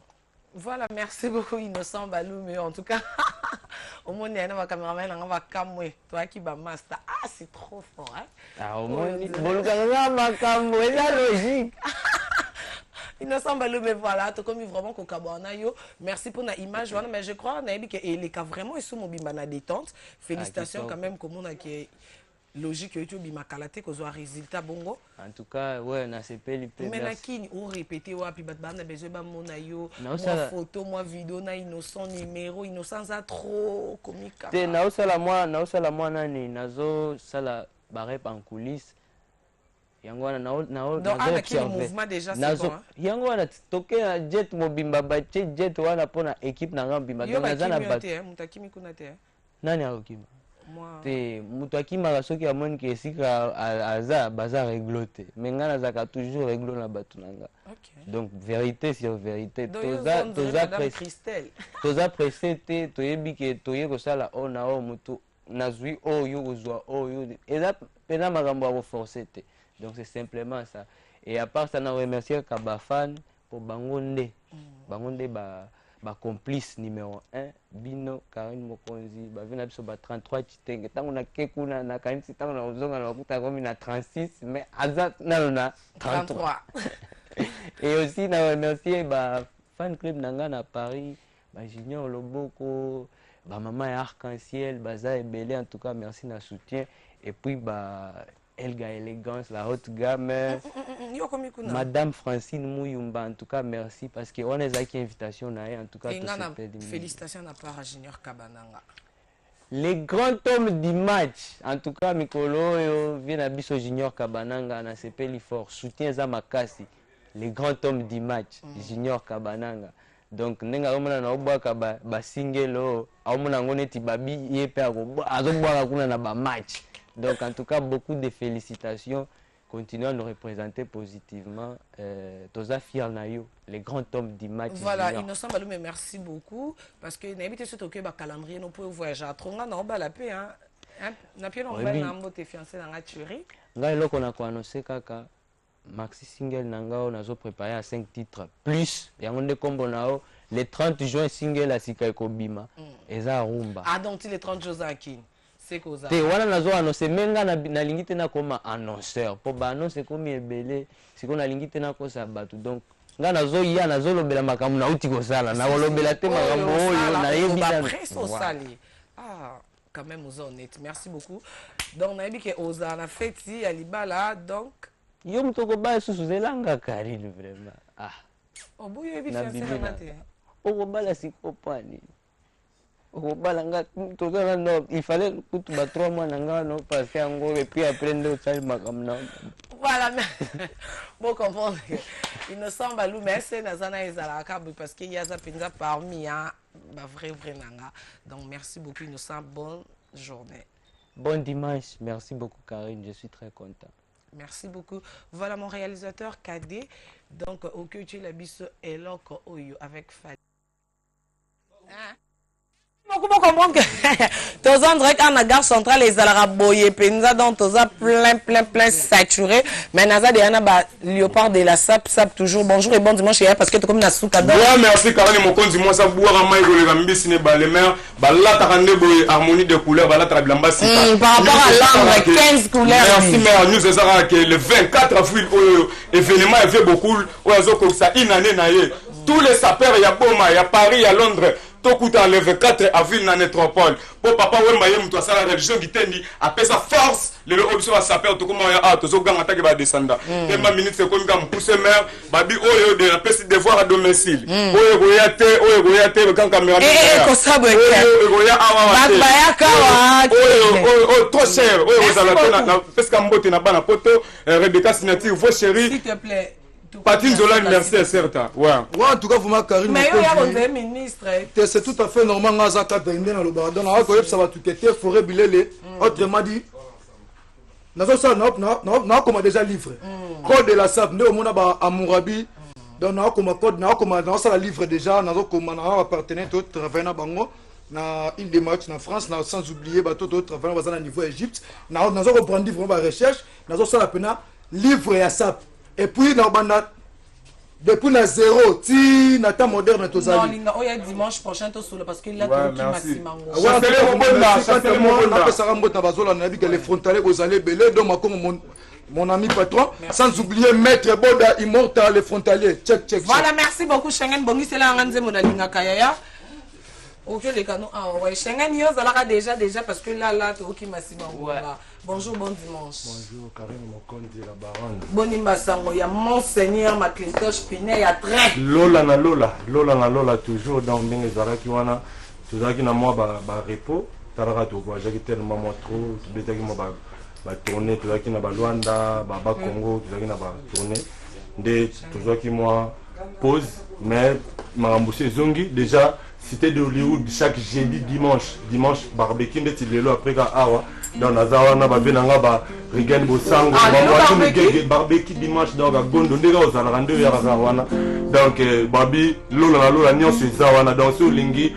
Voilà, merci beaucoup Innocent Balou, mais en tout cas, au moins il y a un caméraman, on va camouer, toi qui va master. Ah, c'est trop fort, hein? Ah, au moins, bon, caméraman va camouer, c'est la logique. Innocent Balou, mais voilà, tu comme vraiment qu'on yo. Merci pour la image, mais je crois que les cas vraiment ils sont mobiles na détente. Félicitations quand même comme on a qui logique YouTube bimakalate ko zo résultat bongo. En tout cas ouais na sepeli pe. Mais na kini on répéter wapi bat bana besoin ba mona yo moi photo moi vidéo na innocent numéro innocent ça trop comique. Te na osala moi nani nazo sala ba rep en coulisses yango wana na donc ana qui le mouvement déjà c'est bon yango wana toke na jet mobimba ba jet wana pona équipe na ngambimba donc naza na bato mutakimi kuna te nani akokima te mutu akimaka soki amoni ke esika aza baza réglo te mais nga nazalaka toujours réglo na bato na nga donc vérité sur vérité toza pressé te toyebi ke toye kosala o na o mutu nazwi oyo kozwa oyo eza pena makambo ya koforce te donc c'est simplement ça et à part ça na remercier ka bafan pour bango nde ba complice numéro 1 bino Karine Mokonzi bavina biso ba 33 chitenge tango na kekuna na kanisi tango na ozonga na bakuta komi na 36 mais azat na 33 et aussi na remercier ba fan club nanga na Paris ba Junior Loboko ba maman ya Arc-en-Ciel baza ebele en tout cas merci na soutien et puis ba Elga Élégance, la haute gamme. Madame Francine Mouyumba, en tout cas, merci parce qu'on a une invitation. En tout cas, félicitations à part à Junior Kabananga. Les grands hommes du match, en tout cas, Mikolo, vient à Bisso Junior Kabananga, na CPL fort, soutien Zamakasi. Les grands hommes du match, Junior Kabananga. Donc, nenga omona na obwaka ba single o, omona ngone ti babi yepe ako, azobwaka kuna na ba match. Donc, en tout cas, beaucoup de félicitations. Continuons à nous représenter positivement. Toza fier nayo, les grands hommes du match. Voilà, Innocent Balou, mais merci beaucoup. Parce que n'habitez surtout que le calendrier, nous pouvons voyager à Tronga, nous avons la paix. Nous avons été fiancés dans la tuerie. Nous avons annoncé que Maxi Single Nangao, nous avons préparé à 5 titres. Plus, le 30 juin, Single à Sikaiko Bima. Et ça, Rumba. Ah, donc le 30 juin, Akin. Te wana nazo annoncer menga na lingite na koma annonceur po ba annoncer komi ebele siko na lingite na ko sabatu donc nga nazo ya nazo lobela makambo na uti ko sala na lobela te makambo oyo na yebisa sali ah quand même aux honnête merci beaucoup donc na yebi ke oza na feti ya libala donc yo mutoko ba susu zelanga Karine vraiment ah obuyo yebi fiancé na te oko bala siko pani. Il fallait que tu bats 3 mois non passer en gros et puis après nous ça comme non. Voilà, bon comprendre. Il ne semble pas mais c'est nazana ezalaka parce qu'il y a ça pinza parmi hein vrai nanga. Donc merci beaucoup Innocent, bonne journée. Bon dimanche, merci beaucoup Karine, je suis très content. Merci beaucoup. Voilà mon réalisateur Kadé. Donc au que tu l'habites Eloko Oyo avec Fadi. Hein? Beaucoup comprendre que Toza direct à la gare centrale les Alaraboye Penza donc Toza plein saturé mais naza de ana ba Léopard de la sap toujours bonjour et bon dimanche parce que comme na souka donc ouais merci Karine Mokonzi moi ça boire en maïgo les gambis ne ba les mères ba la takande boy harmonie de couleurs ba la trabilamba si par rapport à l'ambre 15 couleurs merci mère nous c'est ça que le 24 avril événement il fait beaucoup oyazo ça une année naie tous les sapeurs il y a Boma il y a Paris il y a Londres Tokuta le 24 avril na métropole pour papa wemba ye mtu asala religion gitendi apesa force le option va saper to comment ya to zo ganga take ba descendre tellement ministre comme gam pousser mère babi oyo de la peste devoir à domicile oyo goyate quand caméra ko sabo oyo goya awa ba ya kawa oyo trop cher oyo za na peste kambote na bana poto Rebecca signature vos chéris s'il te plaît. Patine Zola, merci, certes. Ouais. En tout cas, vous m'avez Karine. Mais il y a un ministre. C'est tout à fait normal. Ngazaka Dende dans le baradon. Ça va tout être forêt bilélé. Autrement dit, nous avons déjà livré. Code de la SAP, nous avons Amourabi. Donc, nous avons code, nous avons ça livre déjà. Nous avons appartenu tout travail bango. Na île des matchs en France, sans oublier tout autre travail au niveau Égypte. Nous avons brandi vraiment recherche. Nous avons ça la peine livre à SAP. Et puis, depuis la zéro, si Nathan moderne, tu as dit. Non, il y a dimanche prochain, parce qu'il a tout qui maximum. Les frontaliers, vous allez belé, donc mon ami patron, sans oublier Maître Boda, immortal, les frontaliers. Check. Voilà, merci beaucoup, Schengen. Bongi, c'est là, on a dit, Kaya. Ok, les canaux. Ah ouais, Schengen, yo, ça déjà, parce que là, tu as qui maximum. Bonjour, bon dimanche. Bonjour, Karine Mokonzi, la baronne. Bonimba Sango, il y a Monseigneur Maclintosh Pinet, il y a très. Lola, toujours dans les Zaraki wana. Toujours qui n'a moi, repos. Tarara, tu vois, j'ai tellement trop, tu sais, moi, tourné tozalaki na Luanda baba Congo tozalaki na tourné nde tozwaki moi pause mais maramboussé zongi déjà cité de Hollywood chaque jeudi dimanche barbecue ndeti lelo après ka awa dans nazawa na babenanga ba Regan Bosango barbecue dimanche donc gondo ndeka ozala nde ya kazawana donc babi lola nyonso ezawana donc so lingi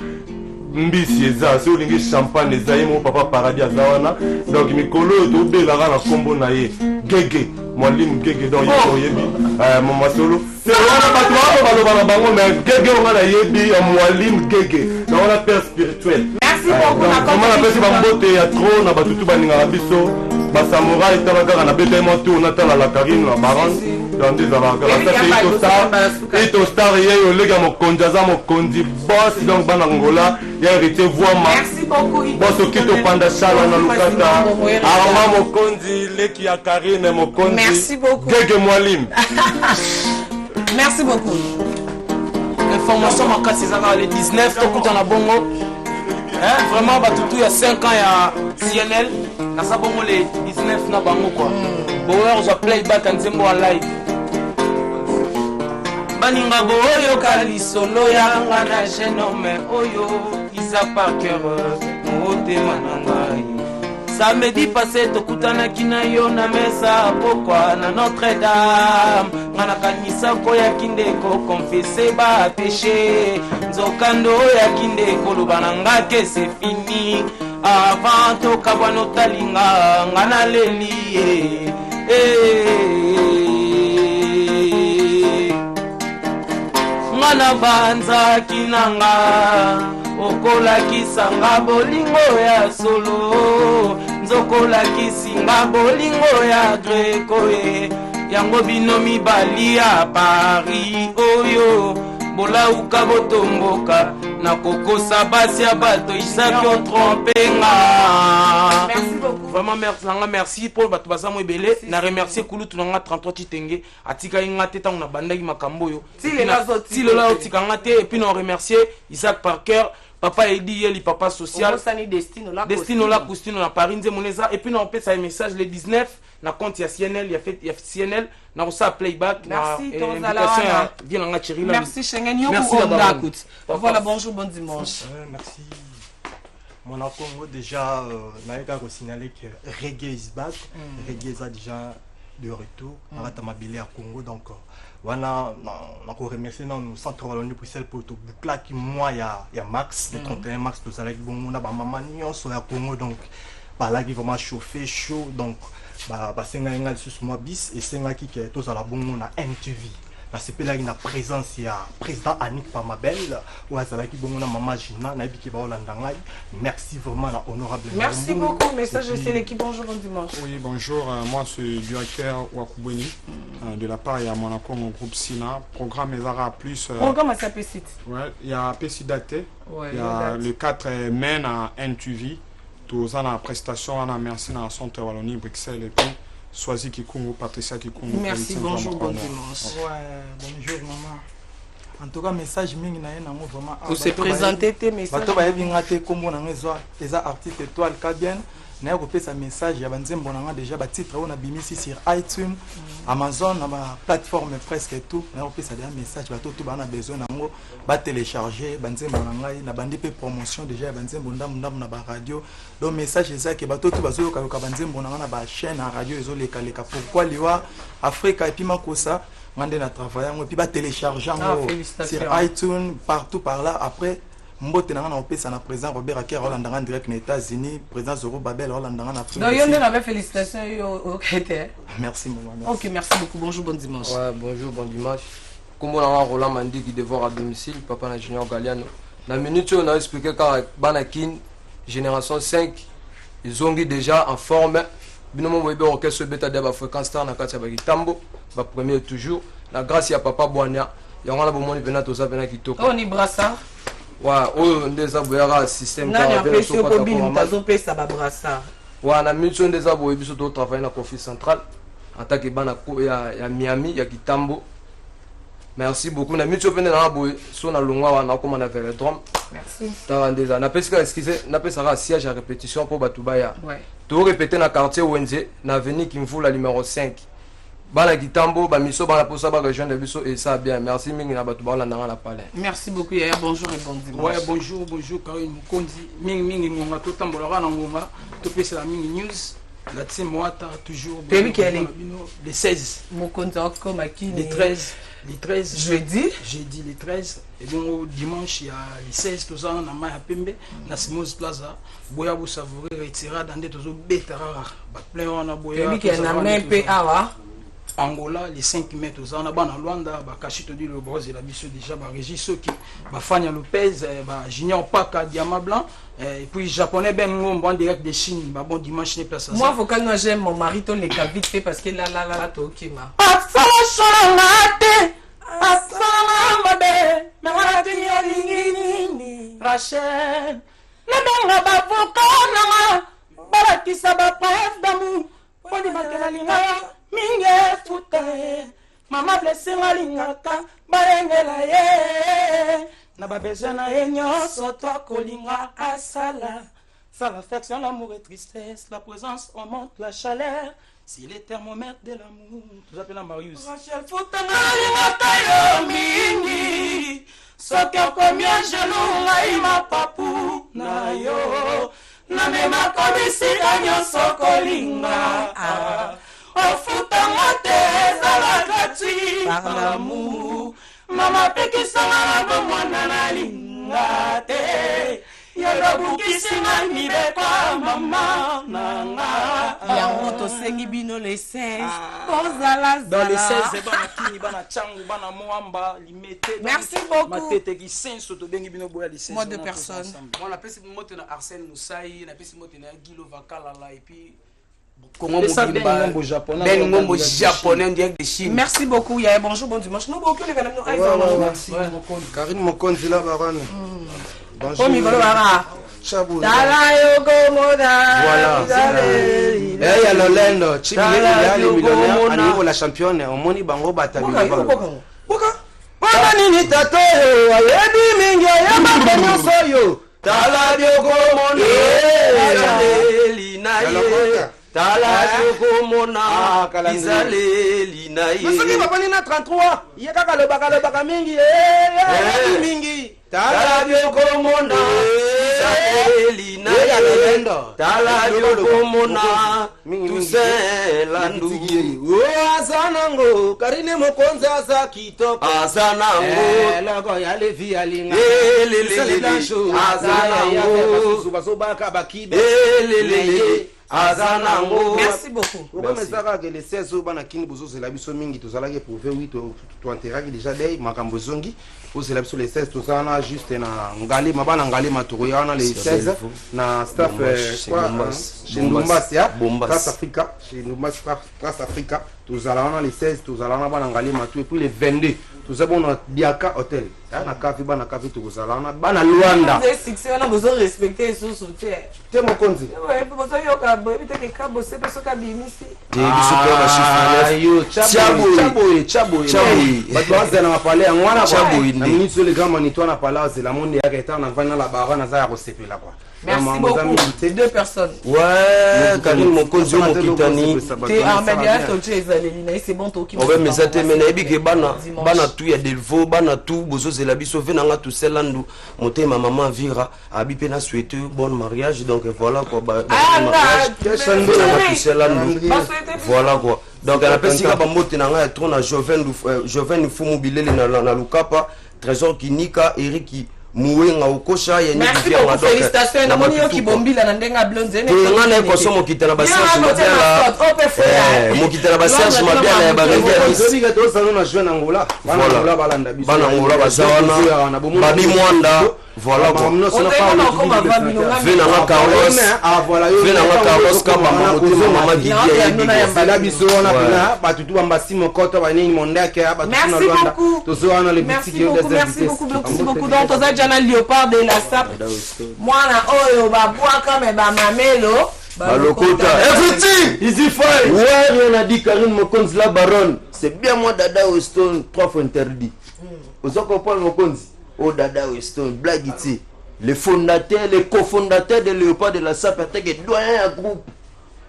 mbisi eza so lingi champagne eza yemo papa paradis azawana donc mikolo to belaka na kombo na ye gege mwalimu gege donc yebi mama solo c'est wana bato baloba na bango mais gege on a yebi mwalimu gege donc on a père spirituel. Merci beaucoup. Comment on appelle ça bambote ya trop na batutu baninga biso ba samouraï tabaka na bete mo tour na tala la Karine la baron dans des avaka ça ito star yeyo lega mo konjaza mo kondi boss donc bana ngola ya hérité voix. Merci beaucoup. Boss okito panda shala na lukata arama mo kondi leki ya Karine mo kondi. Merci beaucoup. Gege mwalim. Merci beaucoup. Information makasi ezaka le 19 tokuta na bongo. Vraiment batutu il y a 5 ans ya CNL na sa bongo le 19 na bango quoi. Bower za playback nzembo en live. Baninga boyo kalisolo ya ngana genome oyo Isa Parker motema nangai. Samedi passé tokutanaki na yo na mesa pokwa na Notre-Dame ngana kanisa ko ya kindeko confesser ba péché nzokando ya kindeko lobana ngake c'est fini avant to kabano talinga ngana leli ngana banza kinanga okolakisanga bolingo ya solo nzokolakisanga bolingo ya greko yango bino mibali ya Paris oyo bolauka botomboka na kokosa basi ya bato isaki otrompenga. Vraiment merci pour bato baza mo ebele na remercier kulutu nanga 33 Titenge atika inga te tango na bandaki makambo yo ti lola otika nga te et puis on remercier Isaac Parker papa Edi Yeli papa social Destino la Coustino na Paris nze moneza et puis on peut ça un message le 19 na compte ya CNL ya CNL na ça playback na invitation bien nga Chirila. Merci Schengen yo on voilà bonjour bon dimanche. Merci. Mon Congo déjà naïka ko signaler que reggae is back. Reggae est déjà de retour à Tamabile à Congo donc voilà on a remercié nous centre Wallonie Bruxelles pour tout boucla qui moi il y a Max le 31 mars tout ça avec bon on a ba maman nyonso ya Congo donc bah là qui vraiment chauffé chaud donc bah senga ngal sur moi bis et senga qui que tous à la bon on a MTV la CP là une présence il y a président Annick Pamabel ou azala qui bon on a maman Gina na bi qui ba Hollande ngai merci vraiment la honorable. Merci beaucoup message c'est l'équipe bonjour bon dimanche. Oui bonjour moi c'est le directeur Wakubweni de la part il y a Monaco mon groupe Sina programme Ezara plus programme à sa site. Ouais il y a Pessidate il y a le 4 mai à NTV tous en la prestation on a merci dans centre Wallonie Bruxelles et puis Soazi Kikungu, Patricia Kikungu. Merci, bonjour, bon dimanche. Ouais, bonjour maman. En tout cas, message mingi na yena vraiment. Vous se présenter tes messages. Bato ba yebinga te kombo na ngezwa, eza artiste étoile Kabien. Na ko pesa message ya banzembo na déjà ba titre on a bimisi sur iTunes, Amazon na ba plateforme presque tout. Na ko pesa des message bato tout bana besoin nango ba télécharger banzembo na ngai na bandi pe promotion déjà banzembo ndam na ba radio. Donc message eza ke bato tout bazo ka banzembo na ba chaîne à radio ezo leka pourquoi liwa Africa et puis makosa ngande na travailler et puis ba télécharger sur iTunes partout par là après mbote na ngana opesa na président Robert Aker Hollande en direct aux États-Unis président Zoro Babel Hollande en Afrique. Donc yonde na félicitations au KT. Merci maman. OK, merci beaucoup. Bonjour bon dimanche. Ouais, bonjour bon dimanche. Comme on a Roland Mandi qui dévore à domicile papa na Junior Galiano. Na minute on a expliqué car Banakin génération 5 ils ont déjà en forme. Binomo webe orchestre beta de fréquence star na katia ba Tambo ba premier toujours la grâce ya papa Boania. Ya ngala bo moni bena to za bena kitoko. On y brassa. Ouais, oh, ndeza boyara système ka bela so ko bin tazo pesa ba brassa. Ouais, na mission ndeza boye biso to travailler na conflit central en tant que bana ya Miami ya Kitambo. Merci beaucoup. Na mitu pende na boy so na longwa wana comme na Vélodrome. Merci. Tawandeza na pesika excusez na pesaka siège à répétition pour Batubaya. Ouais. To répéter na quartier Wenze na avenue Kimvula numéro 5. Bala Kitambo ba miso bala posa ba rejoindre biso et ça bien. Merci mingi na Batubala na palais. Merci beaucoup Yaya, bonjour et bon dimanche. Ouais, bonjour Karim Mukonzi. Mingi ngonga to tambola na ngonga to pesa la mingi news. La team Moata toujours Pays qui est les 16 Mukonzi comme qui les 13 jeudi les 13 et donc dimanche il y a les 16 tous ans na Maya Pembe na Simos Plaza boya vous savourer retirade dans des tozo betara ba plein on a boya Pays qui est na même PA Angola les 5 mai tous ans na bana Luanda ba Kashito di le bros et la biso déjà ba Régis Soki ba Fania Lopez ba Junior Paka Diamant Blanc et puis japonais ben ngombo en direct de Chine ba bon dimanche ne place moi faut quand j'aime mon mari to les vite fait parce que là to okima Rachel na benga ba vokana ba kisa ba preuve d'amour pour di bakela linga minge futa mama blessé malingaka barengela ye na ba besoin na nyonso to kolinga asala ça l'affection l'amour et tristesse la présence augmente la chaleur si les thermomètres de l'amour tout appelle Marius Rachel futa malingaka yo mingi soki combien genou ngai mapapu na yo na mema komisika nyonso kolinga ofutanga te ezala gratuit par l'amour mama pekisanga na bomwana na linga te yolobukisanga mibekwa mama nanga yango tosengi bino les 16 ozala dans les 16 bana kini bana changu bana moamba limete merci beaucoup matete ki senso to bengi bino boya les 16 moi deux personnes moi la pesi moto na Arsène Moussaï na pesi moto na Guilo Vakala et puis Congo Ngombo japonais direct de Chine. Merci beaucoup Yaya, bonjour bon dimanche. Nous beaucoup les gars merci. Karine Mokonzi la baronne. Bonjour. Chabou. Voilà. Eh ya Lolendo, Chibili le millionnaire, à niveau la championne, on moni bango batabi. Papa nini tato, ayebi mingi ya mapenyo soyo. Tala diogo mona. Lina ye. Tala diogo mona. Izaleli na ye. Masaki papa nina 33. Yeka le baka mingi ye. Mingi. Tala diogo mona. Izaleli na ye. Tala diogo mona. Tuselandu. Azanango. Karine Mokonzi asa kitoko. Azanango. Logo ya levi alinga. Azanango. Subasubaka bakibe. Azanango. Merci beaucoup. Merci. Que les 16 jours bana kini bozo c'est la biso mingi to zalaki prouver oui to enterraki déjà dei makambo zongi pour c'est la biso les 16 to zana juste na ngali mabana ngali matoko yana les 16 na staff quoi chez Ndumbas ya Trace Africa chez Ndumbas Trace Africa to zalana les 16 to zalana bana ngali matu et puis les 22 to zabona Biaka Hotel na kafi bana kafi to zalana bana Luanda c'est succès on a besoin de respecter sous soutien te Mokonzi ouais besoin yoka boy peut-être que kabo c'est parce que bimisi Chaboy. Bato na mapale ya ngwana Chaboy na minute le grand manito na pala c'est la monde ya keta na vana la bara na za ya kosepela quoi. Merci beaucoup. C'est deux personnes. Ouais, Karine Mokonzi Mokitani. T'es en média tu es allé c'est bon toi qui. Ouais mais ça te mena ebike bana tout ya delvo bana tout bozo zela biso venanga tout selandu motema maman vira abipe na souhaiter bon mariage donc voilà quoi voilà quoi donc elle appelle sika bamote na nga trop na Joven Fumu Bilele na Lukapa Trésor Kinika Eric Mouenga okosha ya merci beaucoup félicitations na moni yo kibombila na ndenga blonze ne ngana ko somo kitana baserge mabela mokitana baserge mabela ya barenga sika to salon na jouer na Angola bana balanda biso bana Angola bazawana bani mwanda voilà quoi venanga Carlos kama mamoto mama Guigui la biso na pena batutu bambasi mokoto banini mondake batutu na Rwanda tozoana le petit merci beaucoup donc toza jana Léopard de la SAP mwana oyo babwaka me ba mamelo balokota everything easy fine ouais on a dit Karine Mokonzi la baronne c'est bien moi dada Weston 3 fois interdit Ozo comprendre Mokonzi. Oh Dada Weston, blague ici. Les fondateurs, les cofondateurs de Léopard de la SAP, qui doyen un groupe.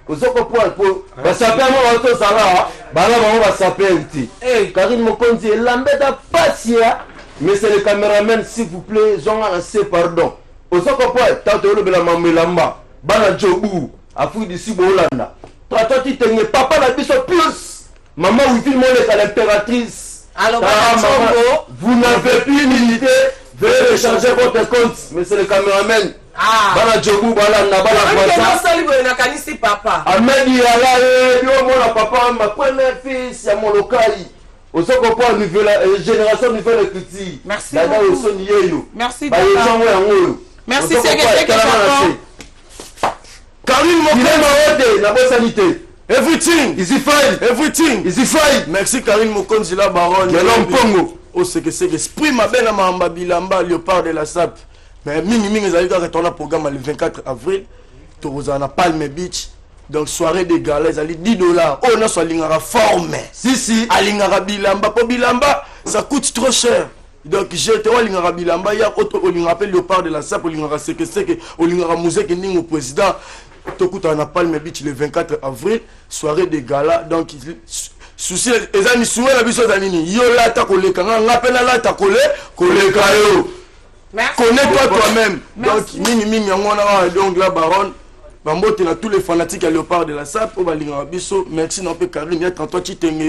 Ozo comprendre pour basape mo auto sala, bana mo basape ici. Eh, Karine Mokonzi lambeda pasia, mais c'est le caméraman s'il vous plaît, zonga assez pardon. Ozo comprendre, tato le bela mamelamba, bana jobu, afu d'ici Bolanda. Toi tu tenais papa la biso plus. Maman ou filme l'impératrice. Alors, vous n'avez plus l'unité, veuillez changer votre compte. Mais c'est le caméraman. Ah. Bala Djobou, bala Nabala papa. Ahmed Yala, mon papa, ma première fille, c'est mon local. Au second point, génération nouvelle culture. Merci beaucoup. Merci papa. Merci, c'est Karine Mokonzi, la bonne sanité. Everything is fine. Everything is fine. Merci Karine Mokonzi la baronne. Yalom Pongo. Oh c'est que esprit ma belle mamba bilamba Léopard de la SAP. Mais mingi ezali ka retourner programme le 24 avril. Tozana Palm Beach. Donc soirée de gala ezali $10. Oh na so lingara forme. Si alingara bilamba po bilamba ça coûte trop cher. Donc j'étais au lingara bilamba ya auto au lingara Léopard de la SAP au lingara c'est que au lingara musée que ningo président. Tokuta na Palm Beach le 24 avril, soirée de gala. Donc, souci, les amis, souhait la biso zanini. Yo la ta koleka, ngapena la ta koleka yo. Connais-toi toi-même. Donc, mini yangona donc la baronne. Bambote na tous les fanatiques à Léopard de la SAP, au balinga biso. Merci non pe Karine, ya 38 Chitenge,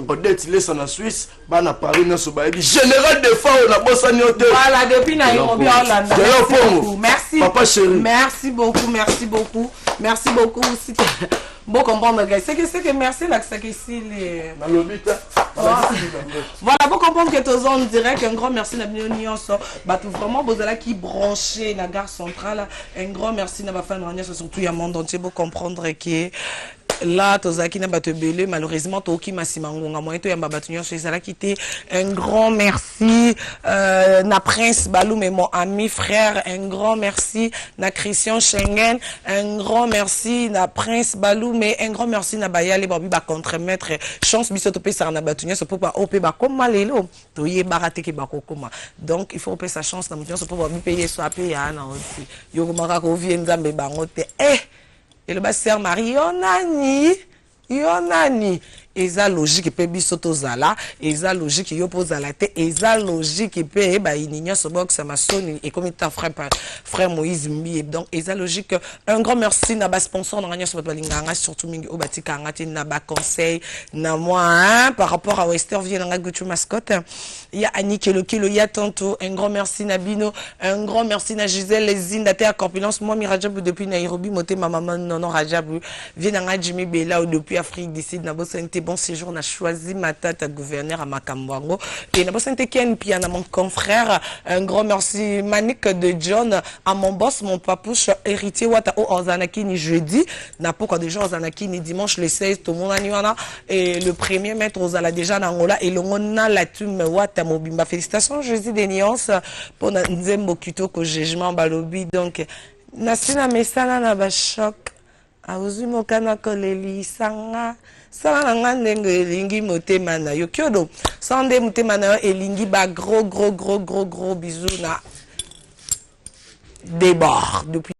Odette laisse en Suisse, bana Paris na so baebi. Général de Fao na bosani hotel. Voilà, depuis Nairobi Hollande. Merci. Papa chéri. Merci beaucoup. Merci beaucoup aussi. Bon comprendre gars, c'est que merci là que ça ici les voilà, bon comprendre que tous on dirait qu'un grand merci na bienvenue bah tout vraiment bozala qui branché la gare centrale, un grand merci na ba fan surtout ya monde entier pour comprendre que là tozaki na bato belé malheureusement toki masimangonga moyen to ya batunyo chez Zala quitté un grand merci na Prince Balou mais mon ami frère, un grand merci na Christian Schengen, un grand merci na Prince Balou mais un grand merci na Bayale Babi ba contre-maître chance biso to pesa na batunyo so pour op ba comme lelo to ye baraté ke ba kokoma donc il faut pesa sa chance na mutunyo so pour ba payer so apé ya na aussi yo komaka ko vie nzambe bango te et le sœur Marie Yonani eza logique pe biso tozala eza logique yo pozala te eza logique pe ba ininya sobok ça masoni et comme ta frère Moïse Mbi donc eza logique un grand merci na ba sponsor na nyonso balinganga surtout mingi obatika ngati na ba conseil na moi par rapport à Western vient nga Gucci mascotte il y a Annie Kilo il y a tantôt un grand merci na Bino un grand merci na Gisèle Lezinda à corpulence moi Mirajab depuis Nairobi moté ma maman non Rajab vient nga Jimmy Bella depuis Afrique du Sud na bosente bon séjour on a choisi ma tata gouverneur à Makambwango et na bosente Ken Piana mon confrère un grand merci Manik de John à mon boss mon papouche héritier wata o Ozanaki ni jeudi na pourquoi déjà Ozanaki ni dimanche le 16 tout le monde aniwana et le premier maître Ozala déjà na Angola et l'ongona la tume wata mobimba félicitations Jésus des nuances pour nzembo kitoko jugement balobi donc nasina mesana na ba choc auzui mokana koleli sanga sala nga ndenge elingi motema na yo kyodo sande motema na yo elingi ba gros bisous na débord depuis